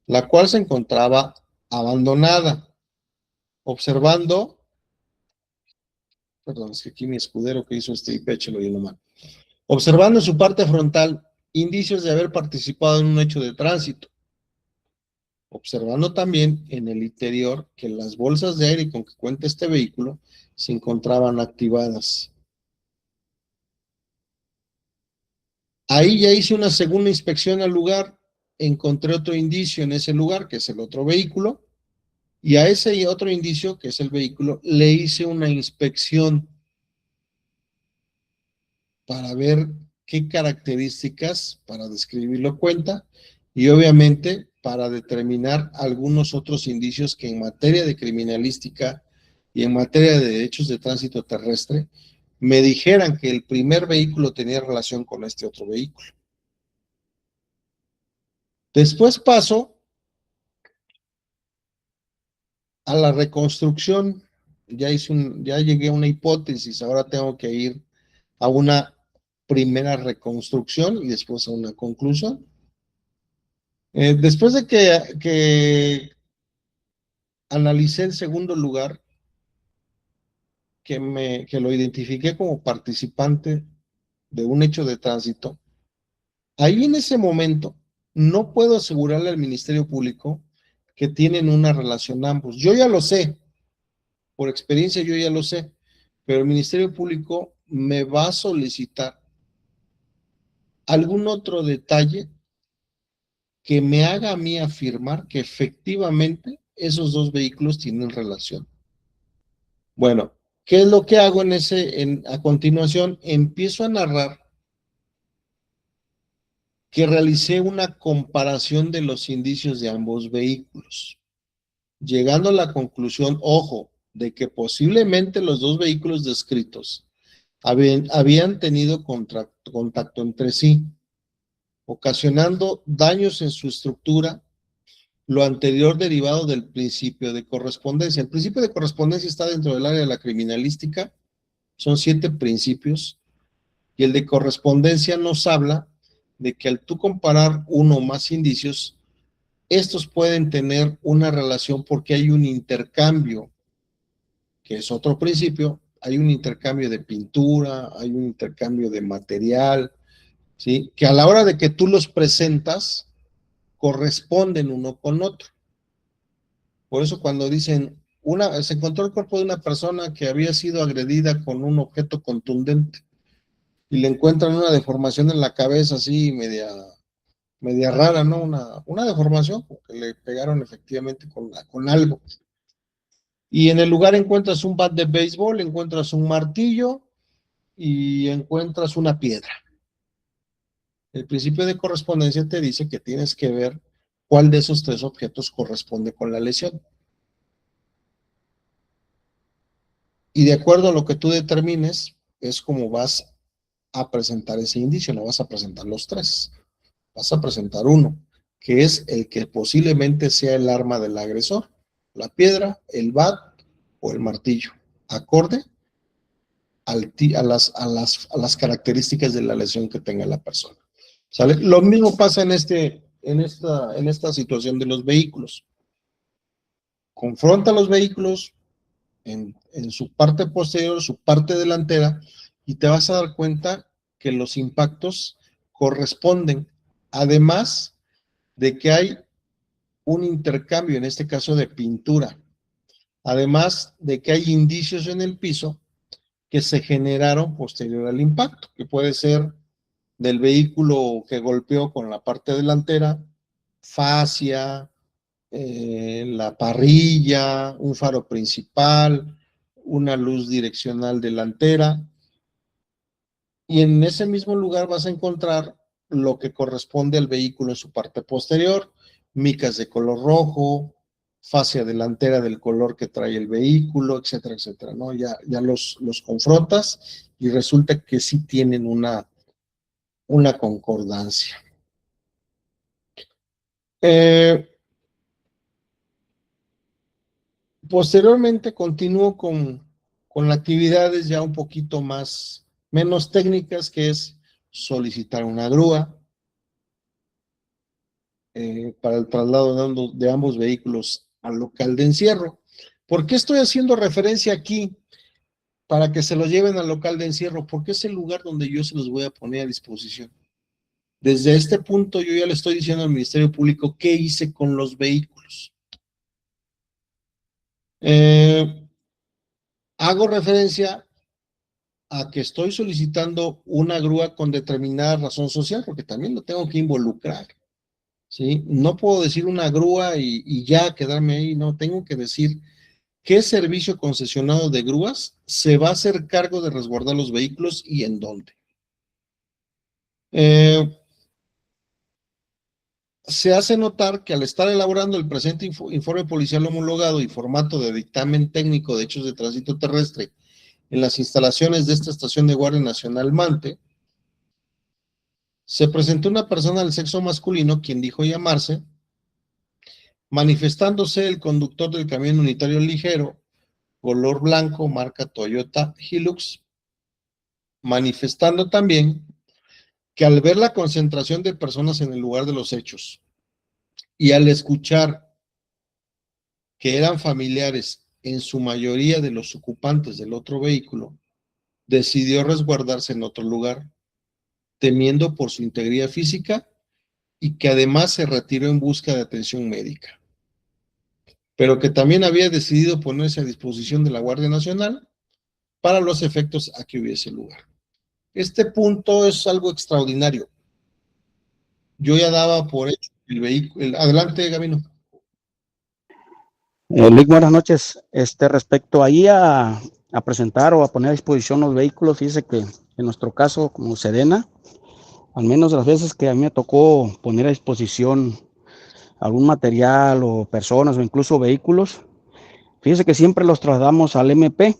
la cual se encontraba abandonada, observando, perdón, es que aquí mi escudero que hizo este pecho lo llenó mal, observando en su parte frontal indicios de haber participado en un hecho de tránsito, observando también en el interior que las bolsas de aire con que cuenta este vehículo se encontraban activadas. Ahí ya hice una segunda inspección al lugar, encontré otro indicio en ese lugar, que es el otro vehículo, y a ese otro indicio, que es el vehículo, le hice una inspección para ver qué características, para describirlo cuenta, y obviamente para determinar algunos otros indicios que en materia de criminalística y en materia de derechos de tránsito terrestre, me dijeran que el primer vehículo tenía relación con este otro vehículo. Después paso a la reconstrucción, ya llegué a una hipótesis, ahora tengo que ir a una primera reconstrucción y después a una conclusión. Después de que analicé el segundo lugar, que lo identifiqué como participante de un hecho de tránsito, ahí en ese momento no puedo asegurarle al Ministerio Público que tienen una relación ambos. Yo ya lo sé, por experiencia yo ya lo sé, pero el Ministerio Público me va a solicitar algún otro detalle que me haga a mí afirmar que efectivamente esos dos vehículos tienen relación. Bueno, ¿qué es lo que hago a continuación? Empiezo a narrar que realicé una comparación de los indicios de ambos vehículos, llegando a la conclusión, ojo, de que posiblemente los dos vehículos descritos habían tenido contacto entre sí, ocasionando daños en su estructura, lo anterior derivado del principio de correspondencia. El principio de correspondencia está dentro del área de la criminalística, son 7 principios, y el de correspondencia nos habla de que al tú comparar uno o más indicios, estos pueden tener una relación porque hay un intercambio, que es otro principio, hay un intercambio de pintura, hay un intercambio de material, ¿sí? Que a la hora de que tú los presentas, corresponden uno con otro. Por eso cuando dicen, se encontró el cuerpo de una persona que había sido agredida con un objeto contundente y le encuentran una deformación en la cabeza así media rara, ¿no? Una deformación, porque le pegaron efectivamente con algo. Y en el lugar encuentras un bat de béisbol, encuentras un martillo y encuentras una piedra. El principio de correspondencia te dice que tienes que ver cuál de esos 3 objetos corresponde con la lesión. Y de acuerdo a lo que tú determines, es como vas a presentar ese indicio, no vas a presentar los 3, vas a presentar uno, que es el que posiblemente sea el arma del agresor, la piedra, el bat o el martillo. acorde a las características de la lesión que tenga la persona. ¿Sale? Lo mismo pasa en esta situación de los vehículos. Confronta los vehículos en su parte posterior, su parte delantera, y te vas a dar cuenta que los impactos corresponden, además de que hay un intercambio, en este caso de pintura, además de que hay indicios en el piso que se generaron posterior al impacto, que puede ser del vehículo que golpeó con la parte delantera, fascia, la parrilla, un faro principal, una luz direccional delantera, y en ese mismo lugar vas a encontrar lo que corresponde al vehículo en su parte posterior, micas de color rojo, fascia delantera del color que trae el vehículo, etcétera, etcétera, ¿no? Ya los confrontas y resulta que sí tienen una concordancia. Posteriormente continúo con actividades ya un poquito menos técnicas, que es solicitar una grúa para el traslado de ambos vehículos al local de encierro. ¿Por qué estoy haciendo referencia aquí para que se los lleven al local de encierro? Porque es el lugar donde yo se los voy a poner a disposición. Desde este punto yo ya le estoy diciendo al Ministerio Público qué hice con los vehículos. Hago referencia a que estoy solicitando una grúa con determinada razón social, porque también lo tengo que involucrar, ¿sí? No puedo decir una grúa y ya quedarme ahí, no, tengo que decir qué servicio concesionado de grúas se va a hacer cargo de resguardar los vehículos y en dónde. Se hace notar que al estar elaborando el presente informe policial homologado y formato de dictamen técnico de hechos de tránsito terrestre en las instalaciones de esta estación de Guardia Nacional Mante, se presentó una persona del sexo masculino, quien dijo llamarse, manifestándose el conductor del camión unitario ligero, color blanco, marca Toyota Hilux, manifestando también que al ver la concentración de personas en el lugar de los hechos y al escuchar que eran familiares en su mayoría de los ocupantes del otro vehículo, decidió resguardarse en otro lugar, temiendo por su integridad física y que además se retiró en busca de atención médica, pero que también había decidido ponerse a disposición de la Guardia Nacional para los efectos a que hubiese lugar. Este punto es algo extraordinario. Yo ya daba por hecho el vehículo. Adelante, Gabino. Luis, buenas noches. Respecto ahí a presentar o a poner a disposición los vehículos, fíjese que en nuestro caso, como Sedena, al menos las veces que a mí me tocó poner a disposición algún material o personas o incluso vehículos, fíjese que siempre los trasladamos al MP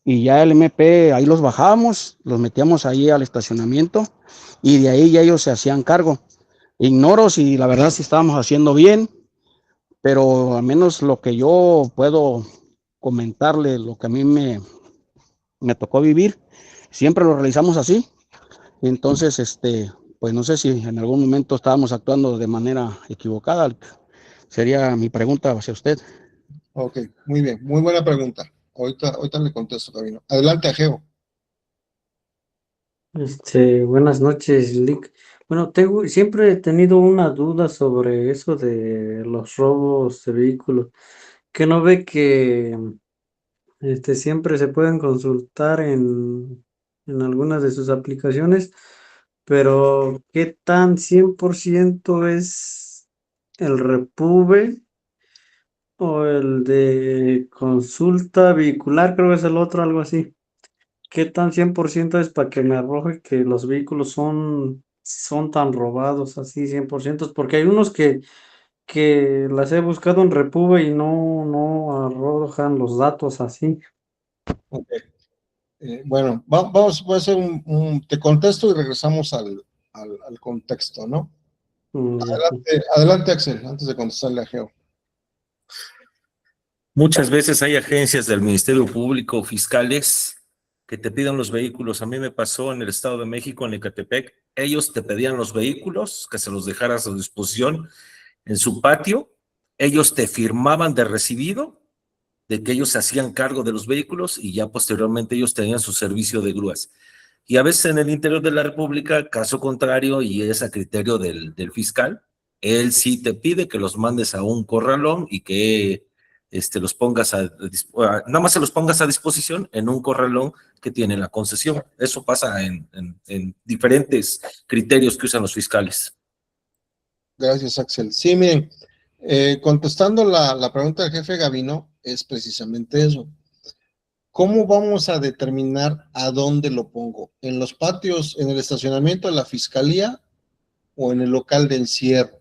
y ya el MP ahí los bajábamos, los metíamos ahí al estacionamiento y de ahí ya ellos se hacían cargo. Ignoro si la verdad si estábamos haciendo bien, pero al menos lo que yo puedo comentarle, lo que a mí me tocó vivir, siempre lo realizamos así. Entonces, pues no sé si en algún momento estábamos actuando de manera equivocada. Sería mi pregunta hacia usted. Ok, muy bien, muy buena pregunta. Ahorita le contesto, Gabino. Adelante, Ageo. Buenas noches, Lick. Bueno, siempre he tenido una duda sobre eso de los robos de vehículos, que no ve que siempre se pueden consultar en algunas de sus aplicaciones, pero ¿qué tan 100% es el Repube o el de consulta vehicular? Creo que es el otro, algo así. ¿Qué tan 100% es para que me arroje que los vehículos son tan robados así 100%? Porque hay unos que las he buscado en Repube y no arrojan los datos así. Okay. Bueno, voy a hacer te contesto y regresamos al contexto, ¿no? Ya. Adelante, Axel, antes de contestarle a Geo. Muchas veces hay agencias del Ministerio Público, fiscales, que te piden los vehículos. A mí me pasó en el Estado de México, en Ecatepec. Ellos te pedían los vehículos, que se los dejaras a su disposición en su patio. Ellos te firmaban de recibido, de que ellos se hacían cargo de los vehículos y ya posteriormente ellos tenían su servicio de grúas. Y a veces en el interior de la República, caso contrario, y es a criterio del fiscal, él sí te pide que los mandes a un corralón y que los pongas nada más se los pongas a disposición en un corralón que tiene la concesión. Eso pasa en diferentes criterios que usan los fiscales. Gracias, Axel. Sí, miren, contestando la pregunta del jefe Gavino, es precisamente eso. ¿Cómo vamos a determinar a dónde lo pongo? ¿En los patios, en el estacionamiento de la fiscalía o en el local de encierro?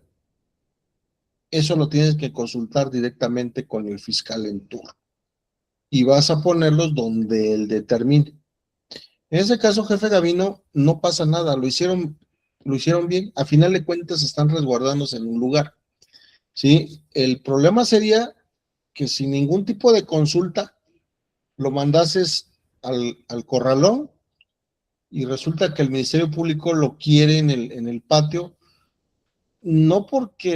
Eso lo tienes que consultar directamente con el fiscal en turno y vas a ponerlos donde él determine. En ese caso, jefe Gavino, no pasa nada, lo hicieron bien. A final de cuentas están resguardándose en un lugar, ¿sí? El problema sería que sin ningún tipo de consulta lo mandases al corralón y resulta que el Ministerio Público lo quiere en el patio, no porque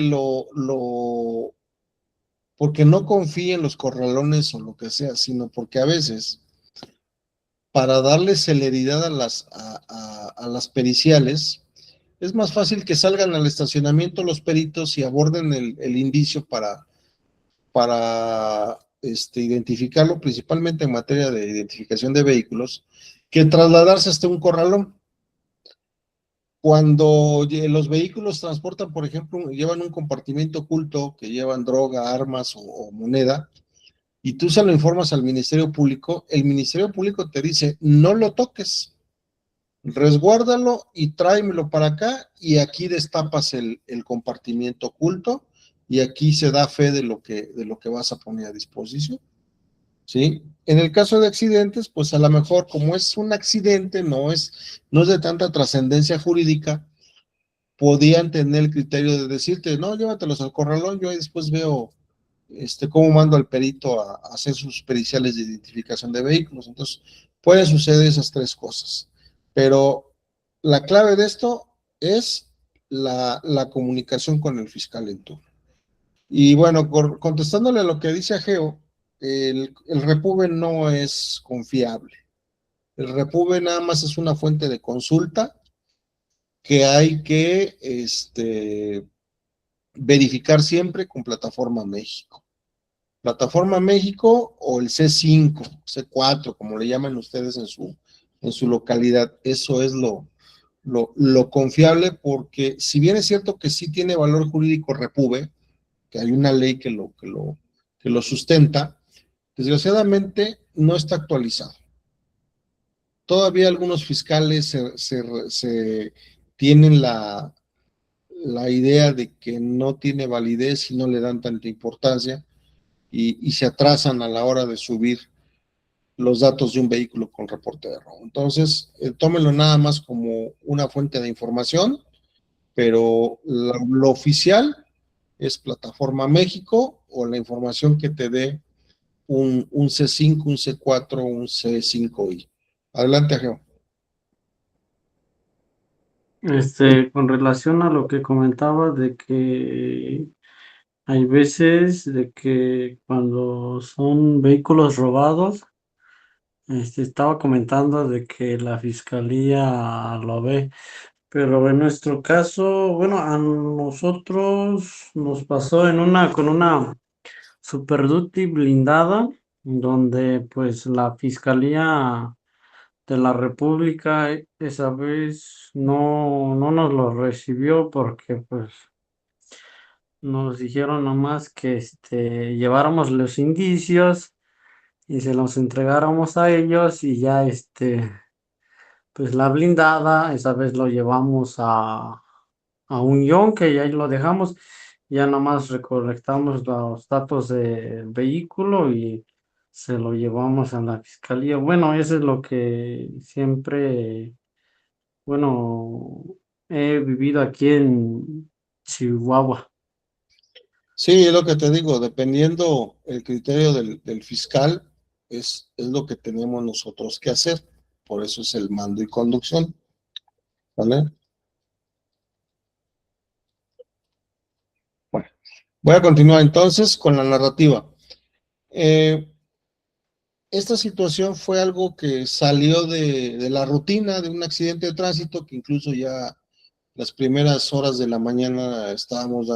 porque no confíe en los corralones o lo que sea, sino porque a veces, para darle celeridad a las periciales, es más fácil que salgan al estacionamiento los peritos y aborden el indicio para identificarlo, principalmente en materia de identificación de vehículos, que trasladarse hasta un corralón. Cuando los vehículos transportan, por ejemplo, llevan un compartimento oculto que llevan droga, armas o moneda, y tú se lo informas al Ministerio Público, el Ministerio Público te dice, no lo toques, resguárdalo y tráemelo para acá, y aquí destapas el compartimiento oculto, y aquí se da fe de lo que vas a poner a disposición, ¿sí? En el caso de accidentes, pues a lo mejor, como es un accidente, no es de tanta trascendencia jurídica, podían tener el criterio de decirte, no, llévatelos al corralón, yo ahí después veo cómo mando al perito a hacer sus periciales de identificación de vehículos. Entonces, pueden suceder esas tres cosas. Pero la clave de esto es la comunicación con el fiscal en turno. Y bueno, contestándole a lo que dice Ageo, el Repube no es confiable. El Repube nada más es una fuente de consulta que hay que verificar siempre con Plataforma México. Plataforma México o el C5, C4, como le llaman ustedes en su localidad. Eso es lo confiable, porque si bien es cierto que sí tiene valor jurídico Repube, que hay una ley que lo sustenta, desgraciadamente no está actualizado. Todavía algunos fiscales se tienen la idea de que no tiene validez y no le dan tanta importancia y se atrasan a la hora de subir los datos de un vehículo con reporte de robo. Entonces, tómenlo nada más como una fuente de información, pero lo oficial es Plataforma México o la información que te dé un C5, un C4, un C5I. Adelante, Ageo. Con relación a lo que comentaba de que hay veces de que cuando son vehículos robados, estaba comentando de que la fiscalía lo ve, pero en nuestro caso, bueno, a nosotros nos pasó con una Super Duty blindada, donde pues la fiscalía de la República esa vez no nos lo recibió porque pues nos dijeron nomás que lleváramos los indicios y se los entregáramos a ellos y ya pues la blindada esa vez lo llevamos a un yonque y ahí lo dejamos, ya nomás recolectamos los datos del vehículo y se lo llevamos a la fiscalía. Bueno, eso es lo que siempre, bueno, he vivido aquí en Chihuahua. Sí, es lo que te digo, dependiendo el criterio del fiscal, es lo que tenemos nosotros que hacer. Por eso es el mando y conducción, ¿vale? Bueno, voy a continuar entonces con la narrativa. Esta situación fue algo que salió de la rutina de un accidente de tránsito que incluso ya las primeras horas de la mañana estábamos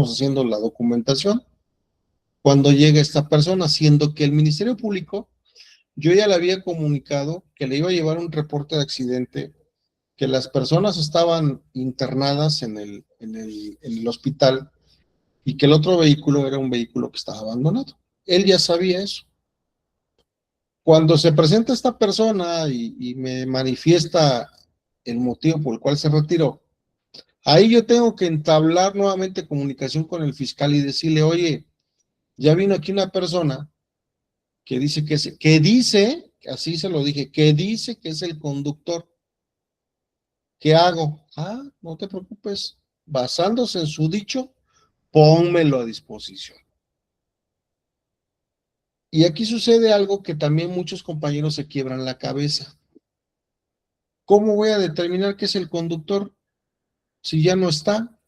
haciendo la documentación cuando llega esta persona, siendo que el Ministerio Público, yo ya le había comunicado que le iba a llevar un reporte de accidente, que las personas estaban internadas en el hospital y que el otro vehículo era un vehículo que estaba abandonado. Él ya sabía eso. Cuando se presenta esta persona y me manifiesta el motivo por el cual se retiró, ahí yo tengo que entablar nuevamente comunicación con el fiscal y decirle, oye, ya vino aquí una persona que dice así se lo dije, que dice que es el conductor. ¿Qué hago? Ah, no te preocupes, basándose en su dicho, pónmelo a disposición. Y aquí sucede algo que también muchos compañeros se quiebran la cabeza. ¿Cómo voy a determinar qué es el conductor si ya no está?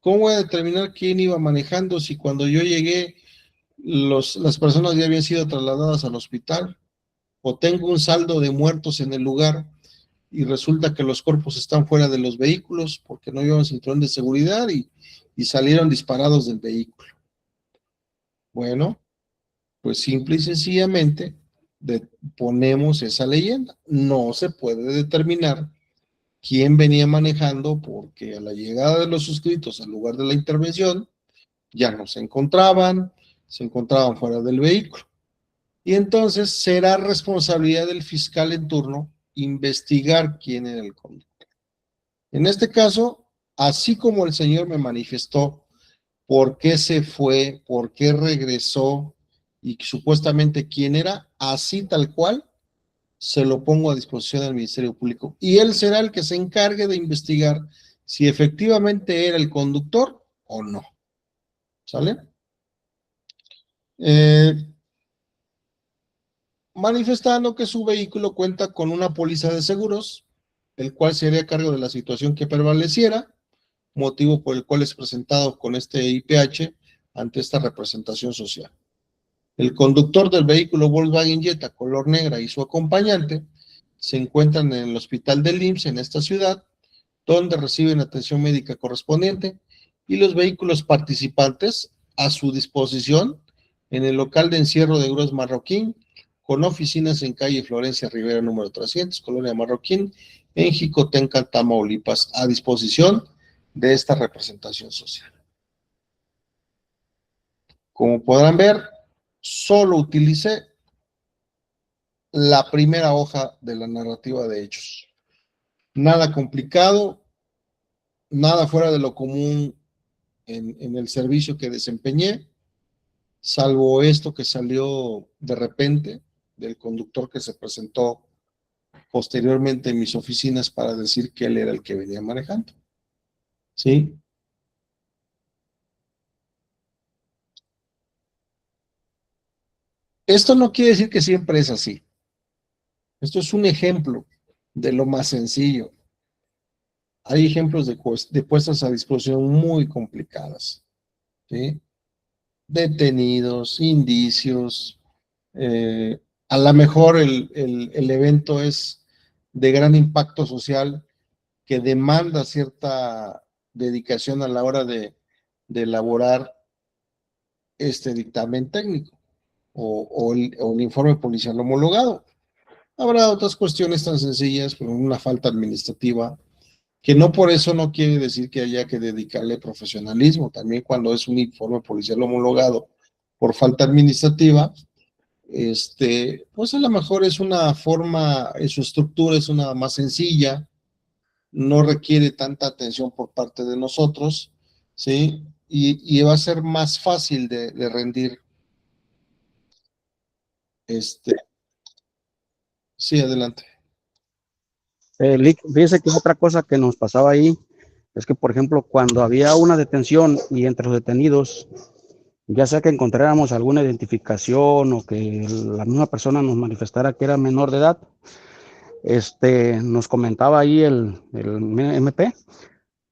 ¿Cómo voy a determinar quién iba manejando si cuando yo llegué las personas ya habían sido trasladadas al hospital? ¿O tengo un saldo de muertos en el lugar y resulta que los cuerpos están fuera de los vehículos porque no llevan cinturón de seguridad y salieron disparados del vehículo? Bueno, pues simple y sencillamente ponemos esa leyenda. No se puede determinar quién venía manejando porque a la llegada de los suscritos al lugar de la intervención ya no se encontraban fuera del vehículo. Y entonces será responsabilidad del fiscal en turno investigar quién era el conductor. En este caso, así como el señor me manifestó por qué se fue, por qué regresó y supuestamente quién era, así tal cual se lo pongo a disposición del Ministerio Público. Y él será el que se encargue de investigar si efectivamente era el conductor o no. ¿Sale? Manifestando que su vehículo cuenta con una póliza de seguros, el cual se haría cargo de la situación que prevaleciera, motivo por el cual es presentado con este IPH ante esta representación social. El conductor del vehículo Volkswagen Jetta color negra y su acompañante se encuentran en el hospital del IMSS en esta ciudad, donde reciben atención médica correspondiente, y los vehículos participantes a su disposición en el local de encierro de Grúas Marroquín, con oficinas en calle Florencia Rivera número 300, Colonia Marroquín, en Jicotenca, Tamaulipas, a disposición de esta representación social. Como podrán ver, solo utilicé la primera hoja de la narrativa de hechos. Nada complicado, nada fuera de lo común en el servicio que desempeñé, salvo esto que salió de repente del conductor que se presentó posteriormente en mis oficinas para decir que él era el que venía manejando. ¿Sí? Esto no quiere decir que siempre es así. Esto es un ejemplo de lo más sencillo. Hay ejemplos de puestas a disposición muy complicadas. ¿Sí? Detenidos, indicios. A lo mejor el evento es de gran impacto social que demanda cierta dedicación a la hora de elaborar este dictamen técnico o el informe policial homologado. Habrá otras cuestiones tan sencillas como una falta administrativa, que no por eso no quiere decir que haya que dedicarle profesionalismo. También cuando es un informe policial homologado por falta administrativa, pues a lo mejor es una forma, su estructura es una más sencilla, no requiere tanta atención por parte de nosotros, ¿sí? Y va a ser más fácil de rendir. Sí, adelante. Fíjese que otra cosa que nos pasaba ahí es que, por ejemplo, cuando había una detención y entre los detenidos, ya sea que encontráramos alguna identificación o que la misma persona nos manifestara que era menor de edad, nos comentaba ahí el MP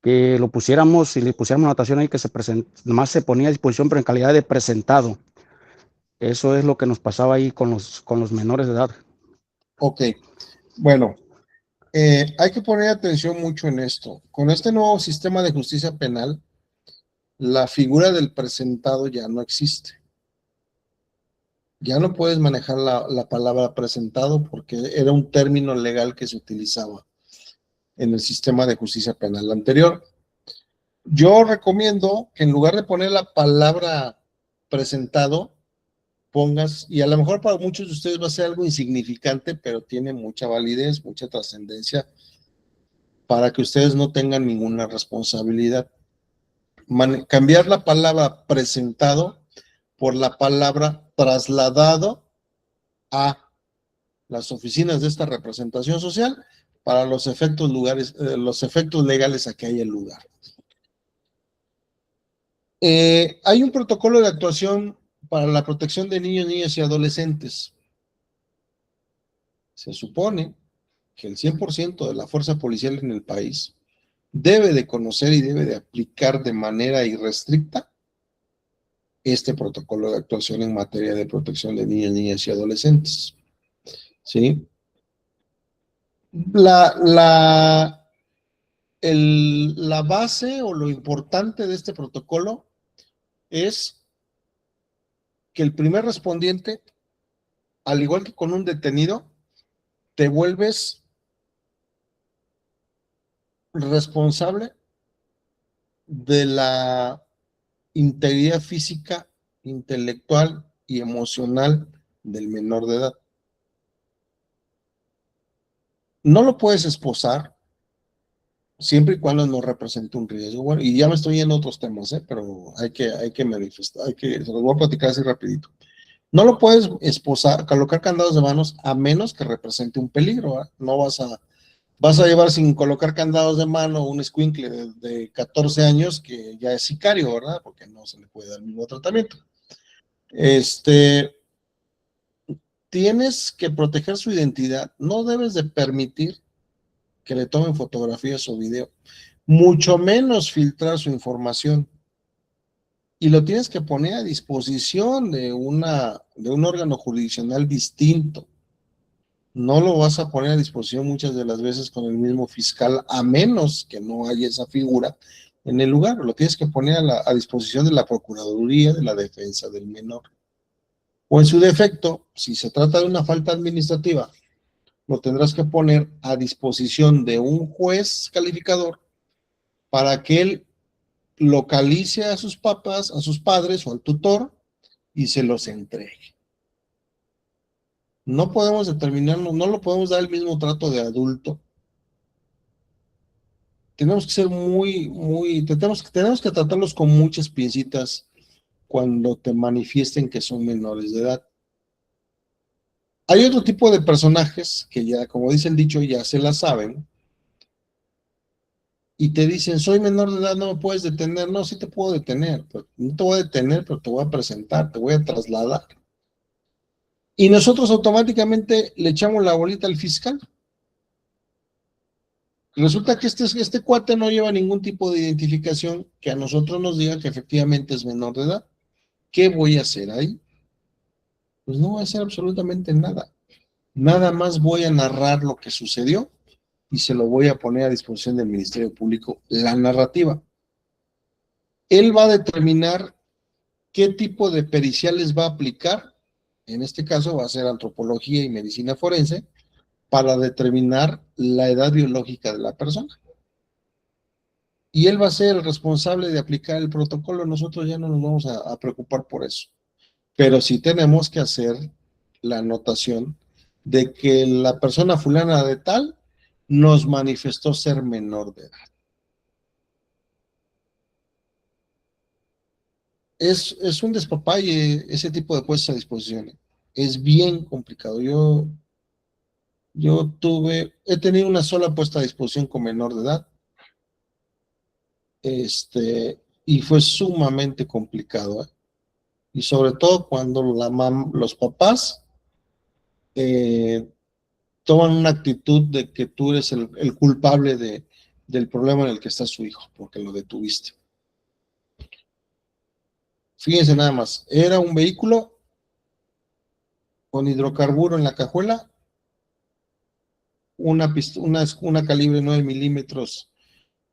que lo pusiéramos y le pusiéramos anotación ahí que nomás se ponía a disposición, pero en calidad de presentado. Eso es lo que nos pasaba ahí con los menores de edad. Ok, bueno, hay que poner atención mucho en esto. Con este nuevo sistema de justicia penal, la figura del presentado ya no existe. Ya no puedes manejar la palabra presentado porque era un término legal que se utilizaba en el sistema de justicia penal anterior. Yo recomiendo que en lugar de poner la palabra presentado, pongas, y a lo mejor para muchos de ustedes va a ser algo insignificante, pero tiene mucha validez, mucha trascendencia, para que ustedes no tengan ninguna responsabilidad. Cambiar la palabra presentado por la palabra trasladado a las oficinas de esta representación social para los efectos legales a que haya el lugar. Hay un protocolo de actuación para la protección de niños, niñas y adolescentes. Se supone que el 100% de la fuerza policial en el país debe de conocer y debe de aplicar de manera irrestricta este protocolo de actuación en materia de protección de niños, niñas y adolescentes. ¿Sí? La base o lo importante de este protocolo es que el primer respondiente, al igual que con un detenido, te vuelves responsable de la integridad física, intelectual y emocional del menor de edad. No lo puedes esposar siempre y cuando no represente un riesgo. Bueno, y ya me estoy en otros temas, pero hay que manifestar, se los voy a platicar así rapidito. No lo puedes esposar, colocar candados de manos a menos que represente un peligro, ¿eh? No vas a llevar sin colocar candados de mano un escuincle de 14 años que ya es sicario, ¿verdad? Porque no se le puede dar el mismo tratamiento. Tienes que proteger su identidad. No debes de permitir que le tomen fotografías o video, mucho menos filtrar su información. Y lo tienes que poner a disposición de un órgano jurisdiccional distinto. No lo vas a poner a disposición muchas de las veces con el mismo fiscal, a menos que no haya esa figura en el lugar. Lo tienes que poner a disposición de la Procuraduría de la Defensa del Menor. O en su defecto, si se trata de una falta administrativa, lo tendrás que poner a disposición de un juez calificador para que él localice a sus papás, a sus padres o al tutor y se los entregue. No podemos determinarnos, no lo podemos dar el mismo trato de adulto. Tenemos que ser tenemos que tratarlos con muchas pincitas cuando te manifiesten que son menores de edad. Hay otro tipo de personajes que ya, como dice el dicho, ya se la saben y te dicen, soy menor de edad, no me puedes detener. No, sí te puedo detener, pero no te voy a detener, pero te voy a presentar, te voy a trasladar. Y nosotros automáticamente le echamos la bolita al fiscal. Resulta que este cuate no lleva ningún tipo de identificación que a nosotros nos diga que efectivamente es menor de edad. ¿Qué voy a hacer ahí? Pues no voy a hacer absolutamente nada. Nada más voy a narrar lo que sucedió y se lo voy a poner a disposición del Ministerio Público, la narrativa. Él va a determinar qué tipo de periciales va a aplicar. En este caso va a ser antropología y medicina forense para determinar la edad biológica de la persona. Y él va a ser el responsable de aplicar el protocolo. Nosotros ya no nos vamos a preocupar por eso. Pero sí tenemos que hacer la anotación de que la persona fulana de tal nos manifestó ser menor de edad. Es un despapalle ese tipo de puestos a disposición. Es bien complicado. He tenido una sola puesta a disposición con menor de edad Y fue sumamente complicado, ¿eh? Y sobre todo cuando los papás toman una actitud de que tú eres el culpable del problema en el que está su hijo, porque lo detuviste. Fíjense nada más, era un vehículo con hidrocarburo en la cajuela, una calibre 9 milímetros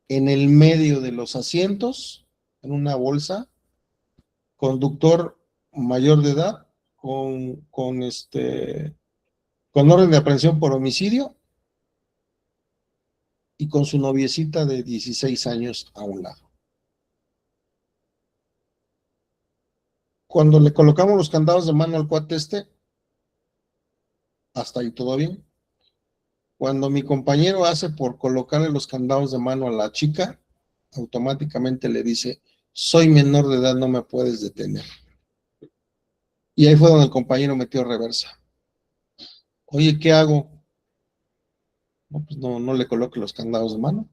en el medio de los asientos, en una bolsa, conductor mayor de edad, con orden de aprehensión por homicidio y con su noviecita de 16 años a un lado. Cuando le colocamos los candados de mano al cuate hasta ahí todo bien. Cuando mi compañero hace por colocarle los candados de mano a la chica, automáticamente le dice, soy menor de edad, no me puedes detener. Y ahí fue donde el compañero metió reversa. Oye, ¿qué hago? No, pues no le coloque los candados de mano.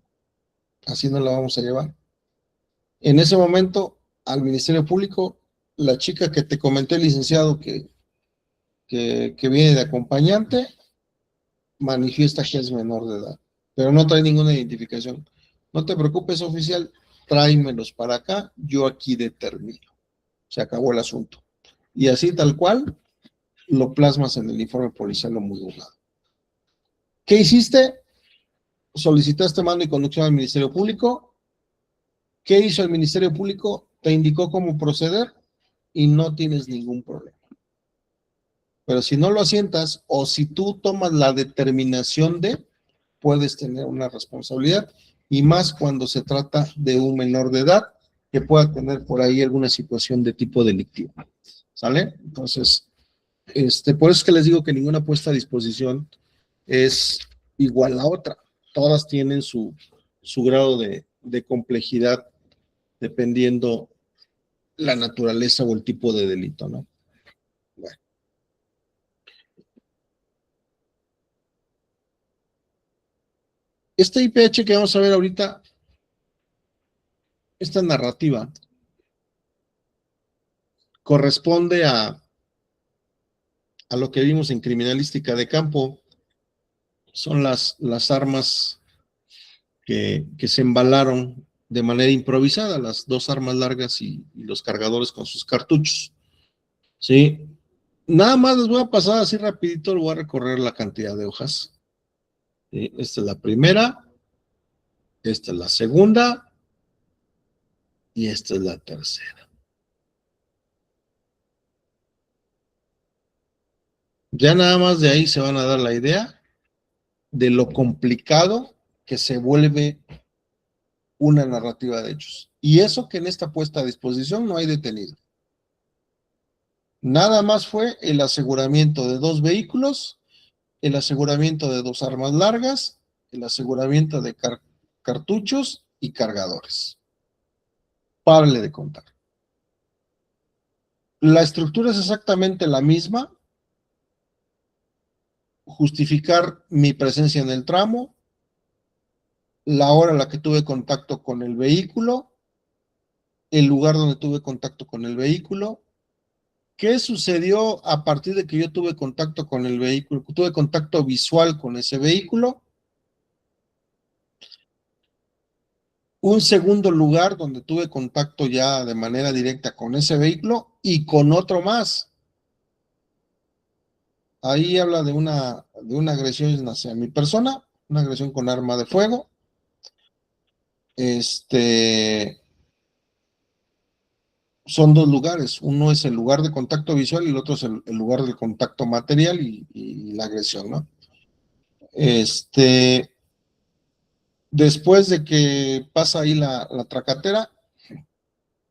Así no la vamos a llevar. En ese momento, al Ministerio Público, la chica que te comenté, licenciado, que viene de acompañante, manifiesta que es menor de edad, pero no trae ninguna identificación. No te preocupes, oficial, tráemelos para acá, yo aquí determino. Se acabó el asunto. Y así tal cual, lo plasmas en el informe policial homologado. ¿Qué hiciste? Solicitaste mando y conducción al Ministerio Público. ¿Qué hizo el Ministerio Público? Te indicó cómo proceder y no tienes ningún problema. Pero si no lo asientas o si tú tomas la determinación puedes tener una responsabilidad, y más cuando se trata de un menor de edad que pueda tener por ahí alguna situación de tipo delictivo. ¿Sale? Entonces, por eso es que les digo que ninguna puesta a disposición es igual a otra. Todas tienen su grado de complejidad dependiendo la naturaleza o el tipo de delito, ¿no? Bueno. Este IPH que vamos a ver ahorita, esta narrativa, corresponde a lo que vimos en criminalística de campo. Son las armas que se embalaron de manera improvisada, las dos armas largas y los cargadores con sus cartuchos. ¿Sí? Nada más les voy a pasar así rapidito, les voy a recorrer la cantidad de hojas. ¿Sí? Esta es la primera, esta es la segunda y esta es la tercera. Ya nada más de ahí se van a dar la idea de lo complicado que se vuelve una narrativa de hechos. Y eso que en esta puesta a disposición no hay detenido. Nada más fue el aseguramiento de 2 vehículos, el aseguramiento de 2 armas largas, el aseguramiento de cartuchos y cargadores. Párale de contar. La estructura es exactamente la misma. Justificar mi presencia en el tramo, la hora en la que tuve contacto con el vehículo, el lugar donde tuve contacto con el vehículo, qué sucedió a partir de que yo tuve contacto con el vehículo, tuve contacto visual con ese vehículo, un segundo lugar donde tuve contacto ya de manera directa con ese vehículo y con otro más. Ahí habla de una agresión hacia mi persona, una agresión con arma de fuego. Son 2 lugares, uno es el lugar de contacto visual y el otro es el lugar del contacto material y la agresión, ¿no? Después de que pasa ahí la tracatera,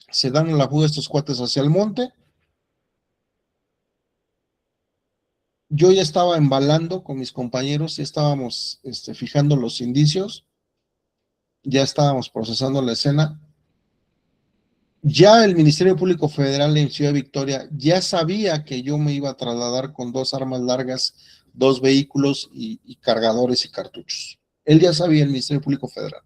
se dan a la fuga estos cuates hacia el monte. Yo ya estaba embalando con mis compañeros, ya estábamos fijando los indicios, ya estábamos procesando la escena. Ya el Ministerio Público Federal en Ciudad Victoria ya sabía que yo me iba a trasladar con 2 armas largas, 2 vehículos y cargadores y cartuchos. Él ya sabía, el Ministerio Público Federal.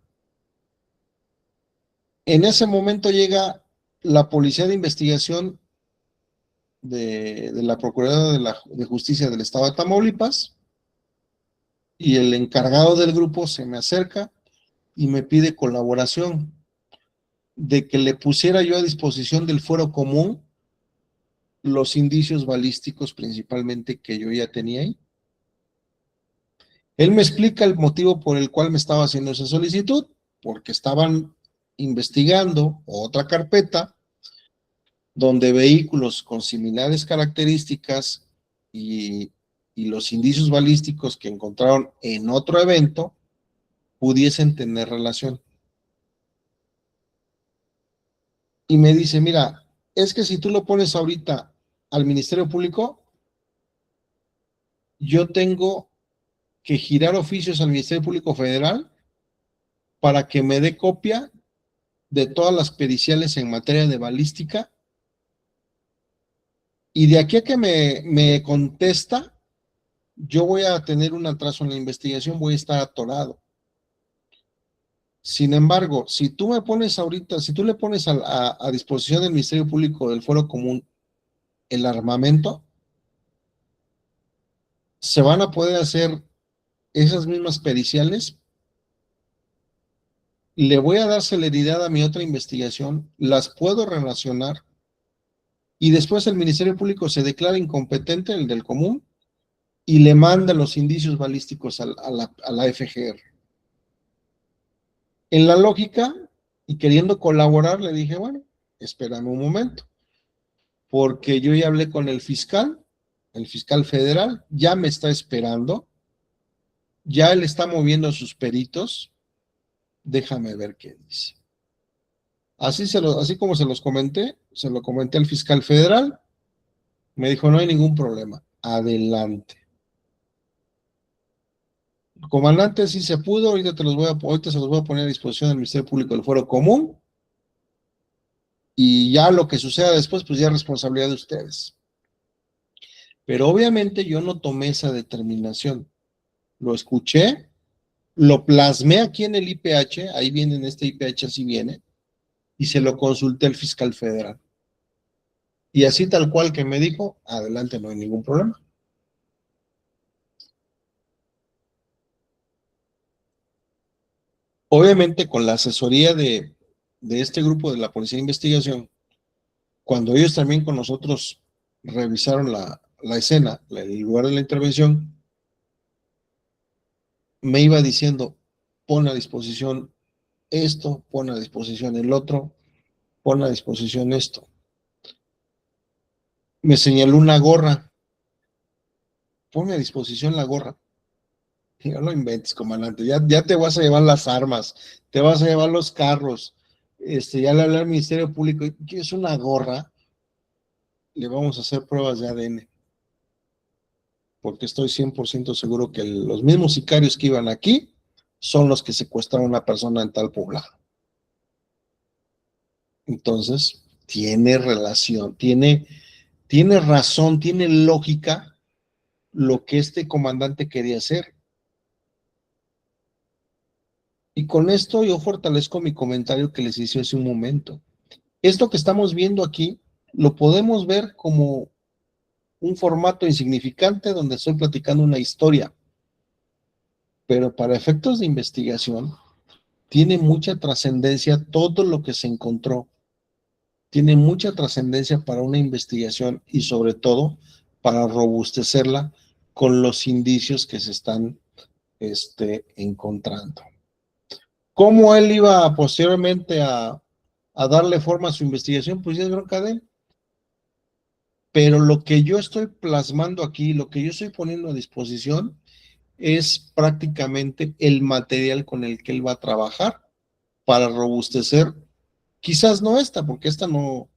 En ese momento llega la Policía de Investigación de la Procuraduría de Justicia del Estado de Tamaulipas, y el encargado del grupo se me acerca y me pide colaboración de que le pusiera yo a disposición del fuero común los indicios balísticos principalmente que yo ya tenía ahí. Él me explica el motivo por el cual me estaba haciendo esa solicitud, porque estaban investigando otra carpeta donde vehículos con similares características y los indicios balísticos que encontraron en otro evento pudiesen tener relación. Y me dice, mira, es que si tú lo pones ahorita al Ministerio Público, yo tengo que girar oficios al Ministerio Público Federal para que me dé copia de todas las periciales en materia de balística, y de aquí a que me contesta, yo voy a tener un atraso en la investigación, voy a estar atorado. Sin embargo, si tú me pones ahorita, si tú le pones a disposición del Ministerio Público del Fuero Común el armamento, se van a poder hacer esas mismas periciales, le voy a dar celeridad a mi otra investigación, las puedo relacionar, y después el Ministerio Público se declara incompetente, el del común, y le manda los indicios balísticos a la FGR. En la lógica, y queriendo colaborar, le dije, bueno, espérame un momento, porque yo ya hablé con el fiscal federal, ya me está esperando, ya él está moviendo sus peritos, déjame ver qué dice. Así como se los comenté, se lo comenté al fiscal federal, me dijo, no hay ningún problema, adelante. Comandante, sí se pudo, ahorita se los voy a poner a disposición del Ministerio Público del Fuero Común, y ya lo que suceda después, pues ya es responsabilidad de ustedes. Pero obviamente yo no tomé esa determinación, lo escuché, lo plasmé aquí en el IPH, ahí viene en este IPH, así viene, y se lo consulté al fiscal federal. Y así tal cual que me dijo, adelante, no hay ningún problema. Obviamente con la asesoría de este grupo de la Policía de Investigación, cuando ellos también con nosotros revisaron la escena, el lugar de la intervención, me iba diciendo, pon a disposición esto, pon a disposición el otro, pon a disposición esto. Me señaló una gorra, ponme a disposición la gorra. No lo inventes, comandante, ya te vas a llevar las armas, te vas a llevar los carros, ya le hablé al Ministerio Público, ¿quieres una gorra? Le vamos a hacer pruebas de ADN, porque estoy 100% seguro que los mismos sicarios que iban aquí son los que secuestraron a una persona en tal poblado. Entonces, tiene relación, tiene razón, tiene lógica lo que este comandante quería hacer. Y con esto yo fortalezco mi comentario que les hice hace un momento. Esto que estamos viendo aquí, lo podemos ver como un formato insignificante donde estoy platicando una historia, pero para efectos de investigación tiene mucha trascendencia todo lo que se encontró, tiene mucha trascendencia para una investigación y sobre todo para robustecerla con los indicios que se están encontrando. ¿Cómo él iba posteriormente a darle forma a su investigación? Pues ya es bronca de él. Pero lo que yo estoy plasmando aquí, lo que yo estoy poniendo a disposición, es prácticamente el material con el que él va a trabajar para robustecer, quizás no esta, porque esta no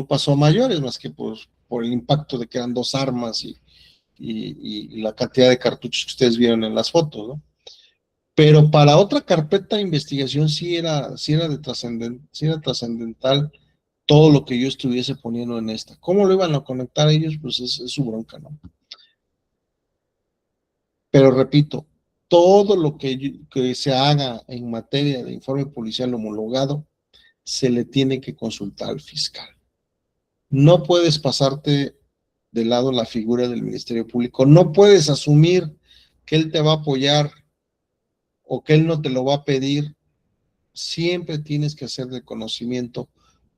pasó a mayores, más que por el impacto de que eran dos armas y la cantidad de cartuchos que ustedes vieron en las fotos, ¿no? Pero para otra carpeta de investigación sí era trascendental todo lo que yo estuviese poniendo en esta. ¿Cómo lo iban a conectar ellos? Pues es su bronca, ¿no? Pero repito, todo lo que se haga en materia de informe policial homologado se le tiene que consultar al fiscal. No puedes pasarte de lado la figura del Ministerio Público, no puedes asumir que él te va a apoyar o que él no te lo va a pedir. Siempre tienes que hacer de conocimiento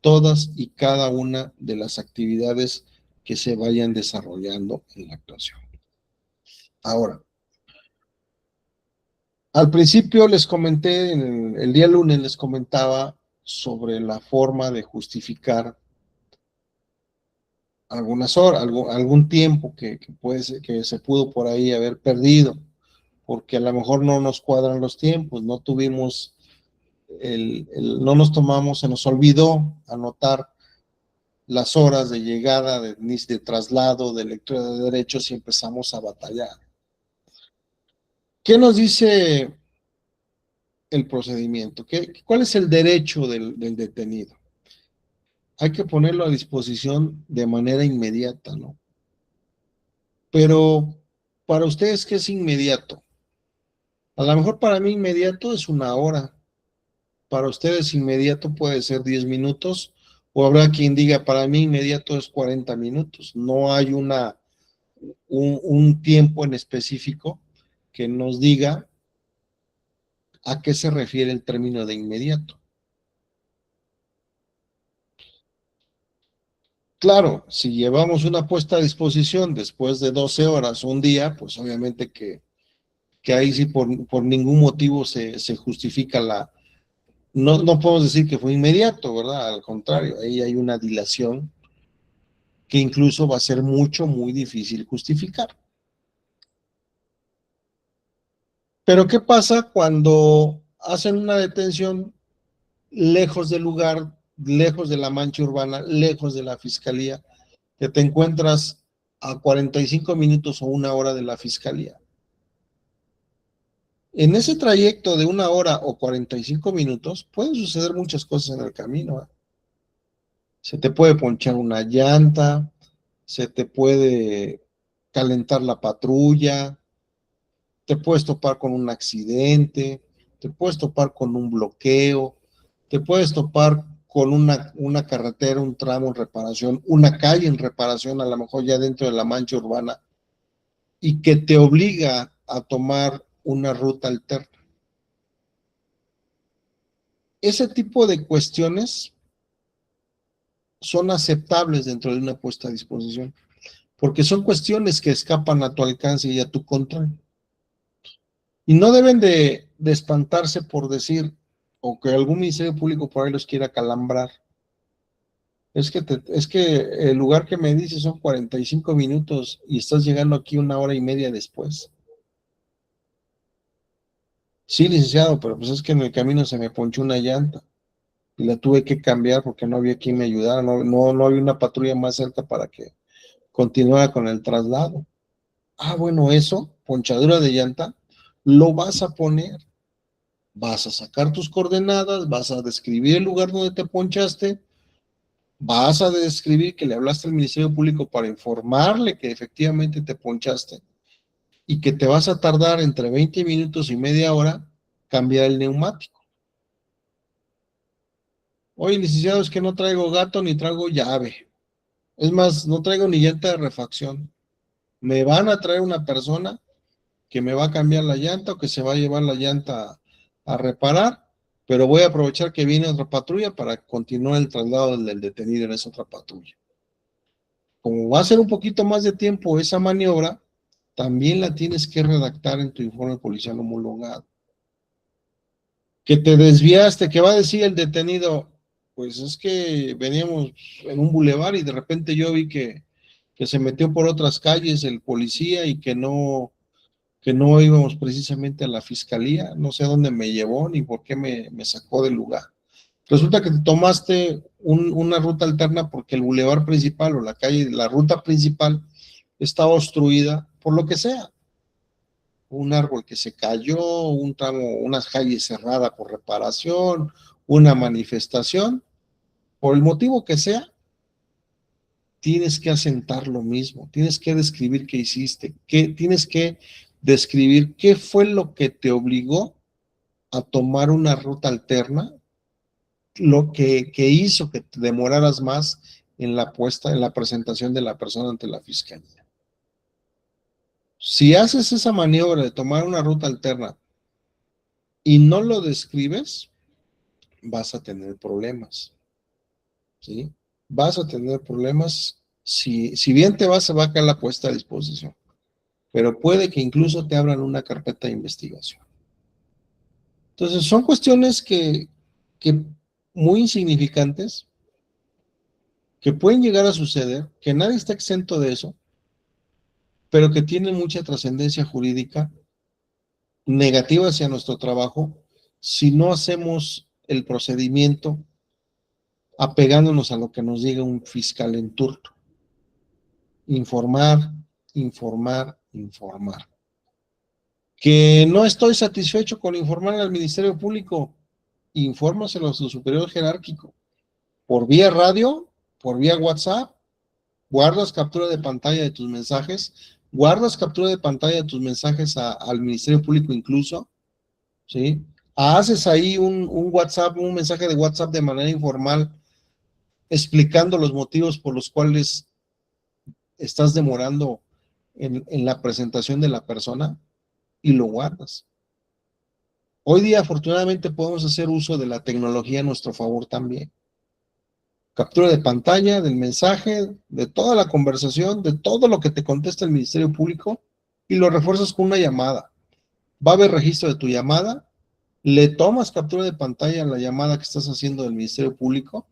todas y cada una de las actividades que se vayan desarrollando en la actuación. Ahora, al principio les comenté, el día lunes les comentaba sobre la forma de justificar algunas horas, algún tiempo que se pudo por ahí haber perdido, porque a lo mejor no nos cuadran los tiempos, no tuvimos, no nos tomamos, se nos olvidó anotar las horas de llegada, de traslado, de lectura de derechos y empezamos a batallar. ¿Qué nos dice el procedimiento? ¿Cuál es el derecho del detenido? Hay que ponerlo a disposición de manera inmediata, ¿no? Pero para ustedes, ¿qué es inmediato? A lo mejor para mí inmediato es 1 hora. Para ustedes inmediato puede ser 10 minutos, o habrá quien diga, para mí inmediato es 40 minutos. No hay un tiempo en específico que nos diga a qué se refiere el término de inmediato. Claro, si llevamos una puesta a disposición después de 12 horas, un día, pues obviamente que ahí sí por ningún motivo se justifica no podemos decir que fue inmediato, ¿verdad? Al contrario, ahí hay una dilación que incluso va a ser muy difícil justificar. Pero ¿qué pasa cuando hacen una detención lejos del lugar, lejos de la mancha urbana, lejos de la fiscalía, que te encuentras a 45 minutos o 1 hora de la fiscalía? En ese trayecto de 1 hora o 45 minutos pueden suceder muchas cosas en el camino, ¿eh? Se te puede ponchar una llanta, se te puede calentar la patrulla, te puedes topar con un accidente, te puedes topar con un bloqueo, te puedes topar con una carretera, un tramo en reparación, una calle en reparación, a lo mejor ya dentro de la mancha urbana, y que te obliga a tomar una ruta alterna. Ese tipo de cuestiones son aceptables dentro de una puesta a disposición, porque son cuestiones que escapan a tu alcance y a tu control. Y no deben de espantarse por decir, o que algún ministerio público por ahí los quiera calambrar. Es que el lugar que me dice son 45 minutos y estás llegando aquí 1 hora y media después. Sí, licenciado, pero pues es que en el camino se me ponchó una llanta y la tuve que cambiar porque no había quien me ayudara, no había una patrulla más cerca para que continuara con el traslado. Ah, bueno, eso, ponchadura de llanta, lo vas a poner. Vas a sacar tus coordenadas, vas a describir el lugar donde te ponchaste, vas a describir que le hablaste al Ministerio Público para informarle que efectivamente te ponchaste y que te vas a tardar entre 20 minutos y media hora cambiar el neumático. Oye, licenciado, es que no traigo gato ni traigo llave. Es más, no traigo ni llanta de refacción. Me van a traer una persona que me va a cambiar la llanta o que se va a llevar la llanta a reparar, pero voy a aprovechar que viene otra patrulla para continuar el traslado del detenido en esa otra patrulla. Como va a ser un poquito más de tiempo esa maniobra, también la tienes que redactar en tu informe policial homologado. Que te desviaste, ¿qué va a decir el detenido? Pues es que veníamos en un bulevar y de repente yo vi que se metió por otras calles el policía y que no íbamos precisamente a la fiscalía, no sé a dónde me llevó ni por qué me sacó del lugar. Resulta que te tomaste una ruta alterna porque el bulevar principal o la calle, la ruta principal está obstruida por lo que sea. Un árbol que se cayó, un tramo, una calle cerrada por reparación, una manifestación, por el motivo que sea, tienes que asentar lo mismo, tienes que describir qué hiciste, tienes que describir qué fue lo que te obligó a tomar una ruta alterna, lo que hizo que te demoraras más en la presentación de la persona ante la fiscalía. Si haces esa maniobra de tomar una ruta alterna y no lo describes, vas a tener problemas, ¿sí? Vas a tener problemas, si bien se va a caer la puesta a disposición, pero puede que incluso te abran una carpeta de investigación. Entonces, son cuestiones que muy insignificantes, que pueden llegar a suceder, que nadie está exento de eso, pero que tienen mucha trascendencia jurídica negativa hacia nuestro trabajo si no hacemos el procedimiento apegándonos a lo que nos diga un fiscal en turno. Informar, informar, informar. Que no estoy satisfecho con informar al Ministerio Público, infórmaselo a su superior jerárquico, por vía radio, por vía WhatsApp, guardas captura de pantalla de tus mensajes, guardas captura de pantalla de tus mensajes al Ministerio Público incluso, ¿sí? Haces ahí un WhatsApp, un mensaje de WhatsApp de manera informal, explicando los motivos por los cuales estás demorando en la presentación de la persona y lo guardas. Hoy día, afortunadamente, podemos hacer uso de la tecnología a nuestro favor también. Captura de pantalla del mensaje, de toda la conversación, de todo lo que te contesta el Ministerio Público y lo refuerzas con una llamada. Va a haber registro de tu llamada, le tomas captura de pantalla a la llamada que estás haciendo del Ministerio Público,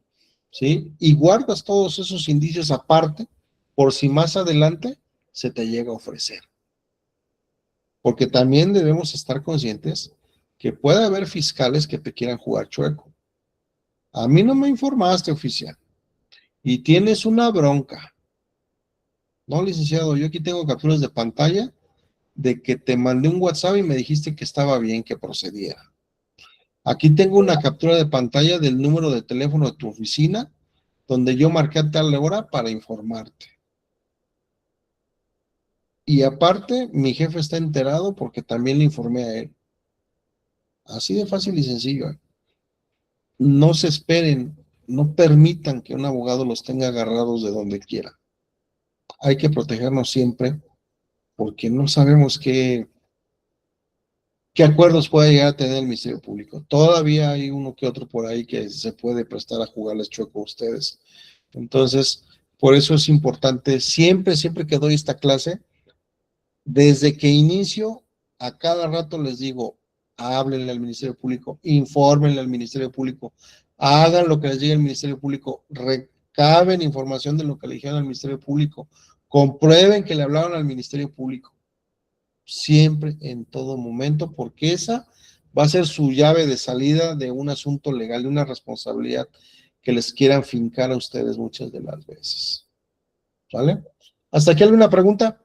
¿sí? Y guardas todos esos indicios aparte por si más adelante se te llega a ofrecer. Porque también debemos estar conscientes que puede haber fiscales que te quieran jugar chueco. A mí no me informaste, oficial, y tienes una bronca. No, licenciado, yo aquí tengo capturas de pantalla de que te mandé un WhatsApp y me dijiste que estaba bien, que procediera. Aquí tengo una captura de pantalla del número de teléfono de tu oficina, donde yo marqué a tal hora para informarte. Y aparte, mi jefe está enterado porque también le informé a él. Así de fácil y sencillo. No se esperen, no permitan que un abogado los tenga agarrados de donde quiera. Hay que protegernos siempre porque no sabemos qué acuerdos puede llegar a tener el Ministerio Público. Todavía hay uno que otro por ahí que se puede prestar a jugarles chueco a ustedes. Entonces, por eso es importante, siempre que doy esta clase, desde que inicio, a cada rato les digo, háblenle al Ministerio Público, infórmenle al Ministerio Público, hagan lo que les diga el Ministerio Público, recaben información de lo que le dijeron al Ministerio Público, comprueben que le hablaron al Ministerio Público, siempre, en todo momento, porque esa va a ser su llave de salida de un asunto legal, de una responsabilidad que les quieran fincar a ustedes muchas de las veces. ¿Vale? ¿Hasta aquí alguna pregunta?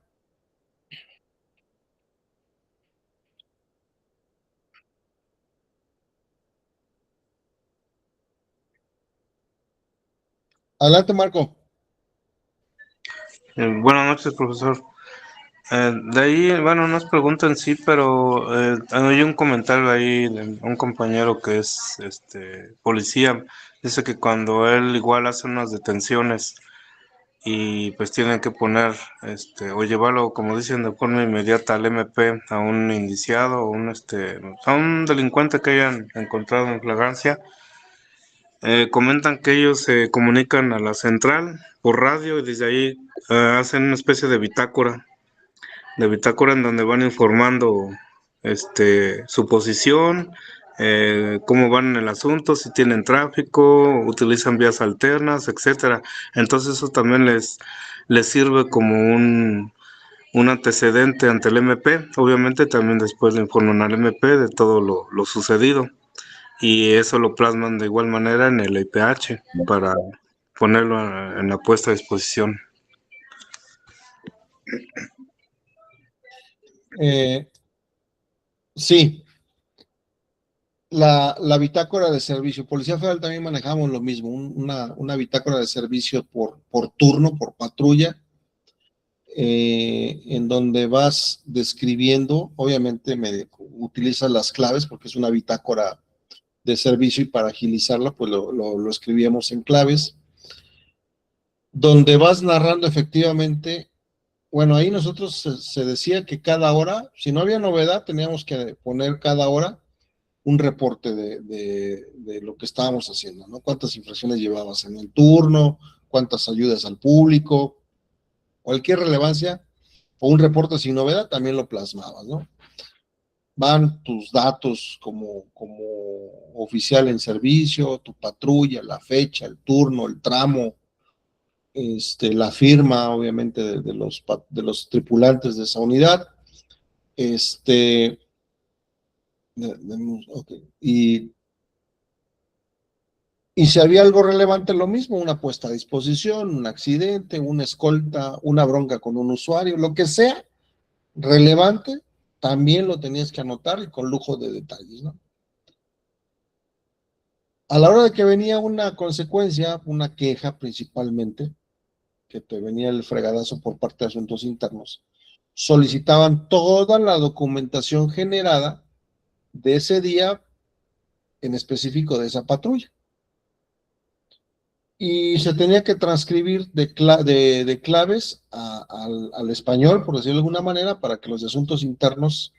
Adelante, Marco. Buenas noches, profesor. De ahí, bueno, no es pregunta en sí, pero hay un comentario ahí de un compañero que es policía. Dice que cuando él igual hace unas detenciones y pues tienen que poner o llevarlo, como dicen, de forma inmediata al MP, a un indiciado o a un delincuente que hayan encontrado en flagrancia. Comentan que ellos se comunican a la central por radio y desde ahí hacen una especie de bitácora en donde van informando su posición, cómo van en el asunto, si tienen tráfico, utilizan vías alternas, etcétera. Entonces eso también les sirve como un antecedente ante el MP. Obviamente también después le informan al MP de todo lo sucedido. Y eso lo plasman de igual manera en el IPH para ponerlo en la puesta a disposición. Sí, la bitácora de servicio. Policía Federal también manejamos lo mismo, una bitácora de servicio por turno, por patrulla. en donde vas describiendo, obviamente utilizas las claves porque es una bitácora de servicio y para agilizarla, pues lo escribíamos en claves, donde vas narrando efectivamente. Bueno, ahí nosotros se decía que cada hora, si no había novedad, teníamos que poner cada hora un reporte de lo que estábamos haciendo, ¿no? Cuántas infracciones llevabas en el turno, cuántas ayudas al público, cualquier relevancia o un reporte sin novedad también lo plasmabas, ¿no? Van tus datos como oficial en servicio, tu patrulla, la fecha, el turno, el tramo, la firma, obviamente, de los tripulantes de esa unidad, okay. Y si había algo relevante, lo mismo, una puesta a disposición, un accidente, una escolta, una bronca con un usuario, lo que sea relevante, también lo tenías que anotar y con lujo de detalles, ¿no? A la hora de que venía una consecuencia, una queja principalmente, que te venía el fregadazo por parte de asuntos internos, solicitaban toda la documentación generada de ese día en específico de esa patrulla. Y se tenía que transcribir de claves al español, por decirlo de alguna manera, para que los de asuntos internos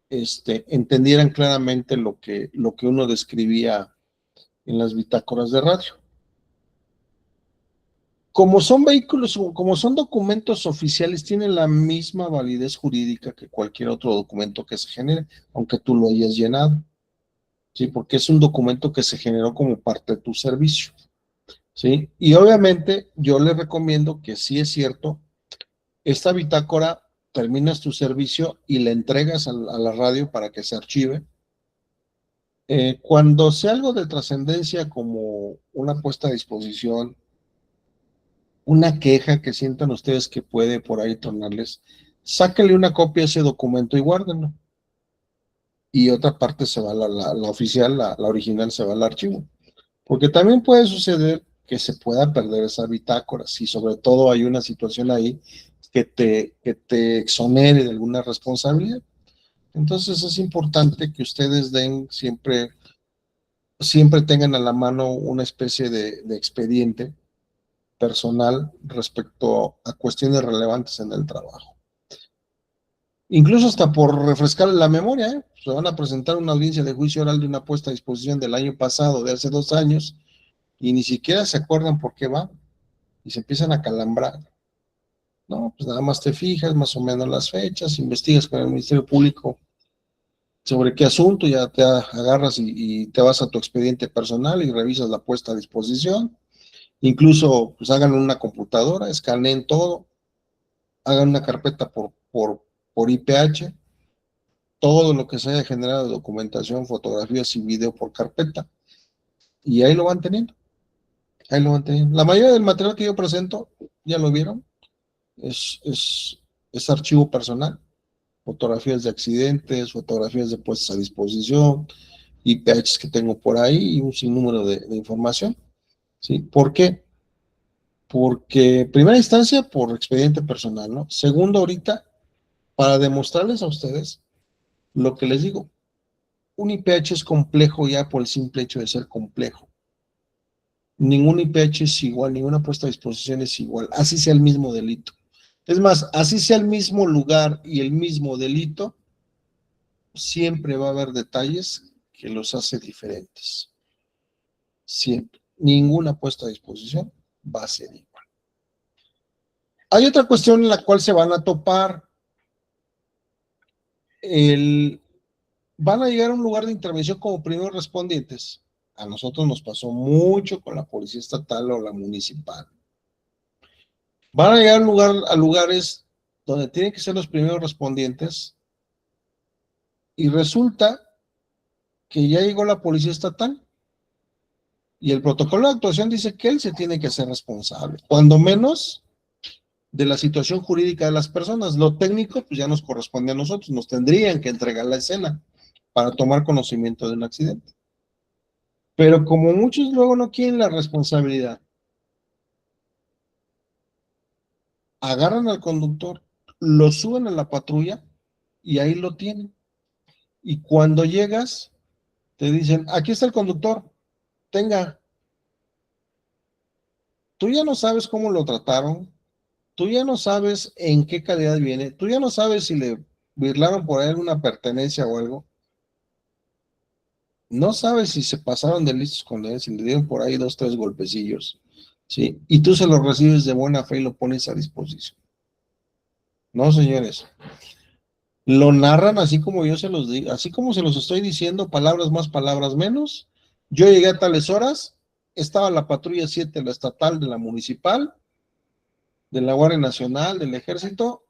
entendieran claramente lo que uno describía en las bitácoras de radio. Como son vehículos, como son documentos oficiales, tienen la misma validez jurídica que cualquier otro documento que se genere, aunque tú lo hayas llenado, ¿sí? Porque es un documento que se generó como parte de tu servicio, ¿sí? Y obviamente yo les recomiendo que sí es cierto, esta bitácora terminas tu servicio y la entregas a la radio para que se archive. Cuando sea algo de trascendencia como una puesta a disposición, una queja que sientan ustedes que puede por ahí tornarles, sáquenle una copia a ese documento y guárdenlo. Y otra parte se va la oficial, la original se va al archivo. Porque también puede suceder que se pueda perder esa bitácora, si sobre todo hay una situación ahí que te exonere de alguna responsabilidad. Entonces es importante que ustedes siempre tengan a la mano una especie de expediente personal respecto a cuestiones relevantes en el trabajo. Incluso hasta por refrescar la memoria, ¿eh? Se van a presentar una audiencia de juicio oral de una puesta a disposición del año pasado, de hace 2 años, y ni siquiera se acuerdan por qué va, y se empiezan a calambrar. No, pues nada más te fijas más o menos las fechas, investigas con el Ministerio Público sobre qué asunto, ya te agarras y te vas a tu expediente personal y revisas la puesta a disposición. Incluso pues hagan una computadora, escaneen todo, hagan una carpeta por IPH, todo lo que se haya generado de documentación, fotografías y video por carpeta, y ahí lo van teniendo. Ahí lo van teniendo. La mayoría del material que yo presento, ya lo vieron, es archivo personal, fotografías de accidentes, fotografías de puestas a disposición, IPHs que tengo por ahí y un sinnúmero de información. ¿Sí? ¿Por qué? Porque, en primera instancia, por expediente personal, ¿no? Segundo, ahorita, para demostrarles a ustedes lo que les digo, un IPH es complejo ya por el simple hecho de ser complejo. Ningún IPH es igual, ninguna puesta a disposición es igual, así sea el mismo delito. Es más, así sea el mismo lugar y el mismo delito, siempre va a haber detalles que los hace diferentes. Siempre. Ninguna puesta a disposición va a ser igual. Hay otra cuestión en la cual se van a topar. Van a llegar a un lugar de intervención como primeros respondientes. A nosotros nos pasó mucho con la policía estatal o la municipal. Van a llegar a lugares donde tienen que ser los primeros respondientes y resulta que ya llegó la policía estatal y el protocolo de actuación dice que él se tiene que hacer responsable, cuando menos de la situación jurídica de las personas. Lo técnico pues ya nos corresponde a nosotros, nos tendrían que entregar la escena para tomar conocimiento de un accidente. Pero como muchos luego no quieren la responsabilidad, agarran al conductor, lo suben a la patrulla y ahí lo tienen. Y cuando llegas, te dicen, aquí está el conductor, tenga. Tú ya no sabes cómo lo trataron, tú ya no sabes en qué calidad viene, tú ya no sabes si le burlaron por ahí alguna pertenencia o algo. No sabes si se pasaron de listos con él, si le dieron por ahí 2, 3 golpecillos, ¿sí? Y tú se lo recibes de buena fe y lo pones a disposición. No, señores. Lo narran así como yo se los digo, así como se los estoy diciendo, palabras más, palabras menos. Yo llegué a tales horas, estaba la patrulla 7, la estatal, de la municipal, de la Guardia Nacional, del Ejército,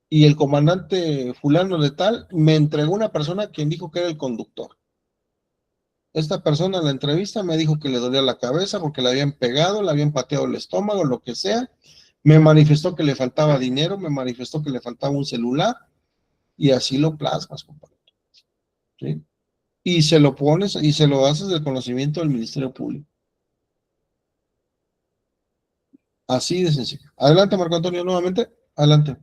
y el comandante fulano de tal me entregó una persona quien dijo que era el conductor. Esta persona en la entrevista me dijo que le dolía la cabeza porque le habían pegado, le habían pateado el estómago, lo que sea. Me manifestó que le faltaba dinero, me manifestó que le faltaba un celular, y así lo plasmas, compadre. ¿Sí? Y se lo pones y se lo haces del conocimiento del Ministerio Público. Así de sencillo. Adelante, Marco Antonio, nuevamente. Adelante.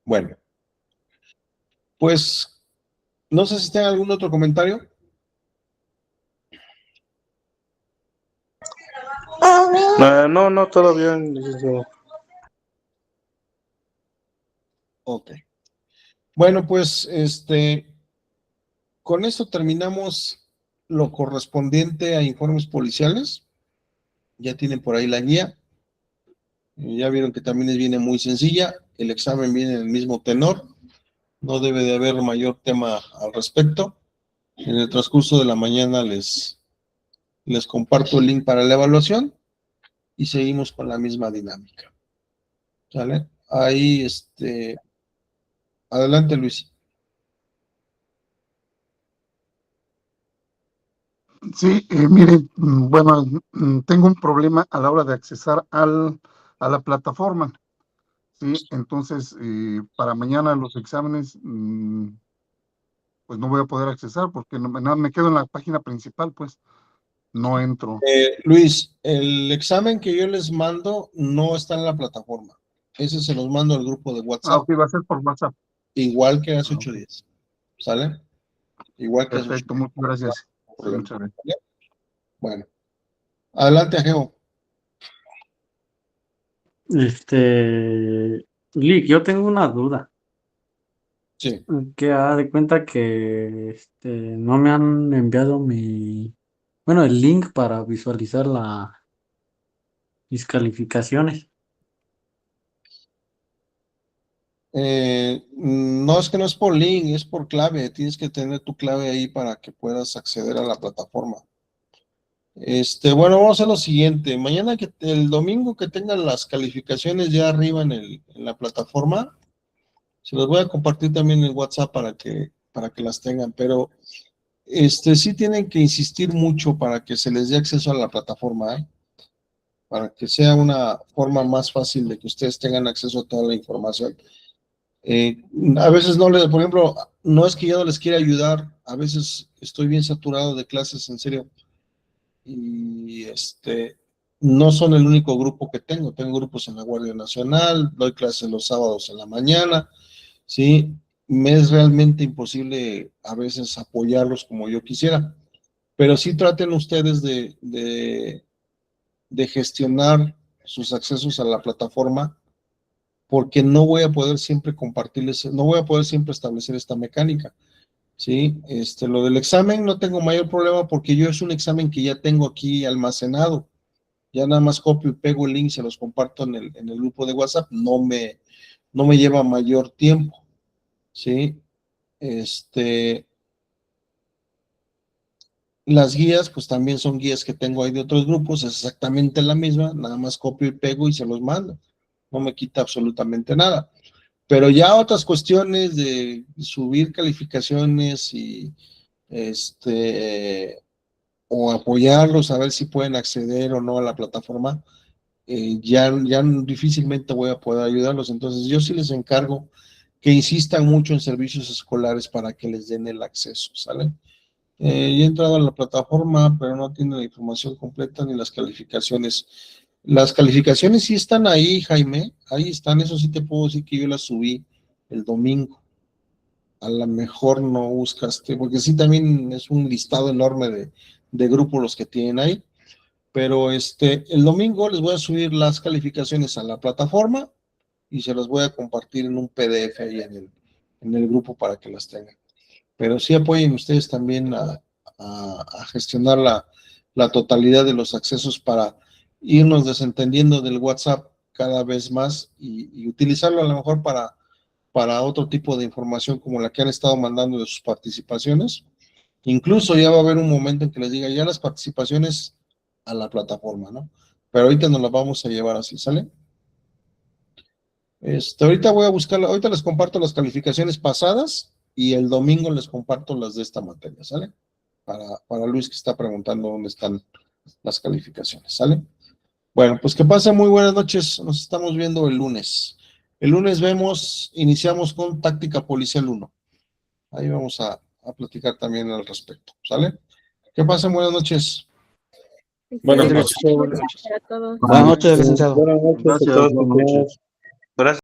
Bueno, pues no sé si tengan algún otro comentario. No, todo bien, licenciado. Ok. Bueno, pues con esto terminamos lo correspondiente a informes policiales. Ya tienen por ahí la guía. Ya vieron que también viene muy sencilla. El examen viene en el mismo tenor. No debe de haber mayor tema al respecto. En el transcurso de la mañana les comparto el link para la evaluación y seguimos con la misma dinámica. ¿Sale? Ahí, adelante, Luis. Sí, miren, bueno, tengo un problema a la hora de accesar a la plataforma. Sí, entonces para mañana los exámenes, pues no voy a poder accesar porque me quedo en la página principal, pues no entro. Luis, el examen que yo les mando no está en la plataforma. Ese se los mando al grupo de WhatsApp, Ok, va a ser por WhatsApp. igual que hace 8 Ok, días. ¿Sale? Igual que hace 8 perfecto, muchas gracias. Sí, días. muchas gracias. ¿Vale? Bueno, adelante, Ageo. Lick, yo tengo una duda. Sí. Que haga de cuenta que no me han enviado bueno, el link para visualizar mis calificaciones. No, es que no es por link, es por clave. Tienes que tener tu clave ahí para que puedas acceder a la plataforma. Bueno, vamos a hacer lo siguiente. Mañana, el domingo que tengan las calificaciones ya arriba en la plataforma, se los voy a compartir también en WhatsApp para que las tengan, pero sí tienen que insistir mucho para que se les dé acceso a la plataforma, ¿eh? Para que sea una forma más fácil de que ustedes tengan acceso a toda la información. A veces por ejemplo, no es que yo no les quiera ayudar, a veces estoy bien saturado de clases, en serio, y no son el único grupo que tengo grupos en la Guardia Nacional, doy clases los sábados en la mañana, ¿sí? Me es realmente imposible a veces apoyarlos como yo quisiera, pero sí traten ustedes de gestionar sus accesos a la plataforma, porque no voy a poder siempre compartirles, no voy a poder siempre establecer esta mecánica, ¿sí? Lo del examen no tengo mayor problema porque yo es un examen que ya tengo aquí almacenado, ya nada más copio y pego el link, se los comparto en el grupo de WhatsApp, no me lleva mayor tiempo, ¿sí? Las guías, pues también son guías que tengo ahí de otros grupos, es exactamente la misma, nada más copio y pego y se los mando, no me quita absolutamente nada. Pero ya otras cuestiones de subir calificaciones y o apoyarlos a ver si pueden acceder o no a la plataforma, ya difícilmente voy a poder ayudarlos. Entonces yo sí les encargo que insistan mucho en servicios escolares para que les den el acceso, ¿sale? Ya he entrado a la plataforma, pero no tiene la información completa ni las calificaciones. Las calificaciones sí están ahí, Jaime, ahí están, eso sí te puedo decir que yo las subí el domingo. A lo mejor no buscaste, porque sí también es un listado enorme de grupos los que tienen ahí, pero el domingo les voy a subir las calificaciones a la plataforma y se las voy a compartir en un PDF ahí en el grupo para que las tengan. Pero sí apoyen ustedes también a gestionar la totalidad de los accesos para irnos desentendiendo del WhatsApp cada vez más y utilizarlo a lo mejor para otro tipo de información como la que han estado mandando de sus participaciones. Incluso ya va a haber un momento en que les diga ya las participaciones a la plataforma, ¿no? Pero ahorita nos las vamos a llevar así, ¿sale? Ahorita voy a buscar, ahorita les comparto las calificaciones pasadas y el domingo les comparto las de esta materia, ¿sale? Para Luis que está preguntando dónde están las calificaciones, ¿sale? Bueno, pues que pasen muy buenas noches, nos estamos viendo el lunes. El lunes iniciamos con táctica policial 1. Ahí vamos a platicar también al respecto, ¿sale? Que pasen buenas noches. Buenas noches. Buenas noches, licenciado. Buenas noches a todos. Gracias.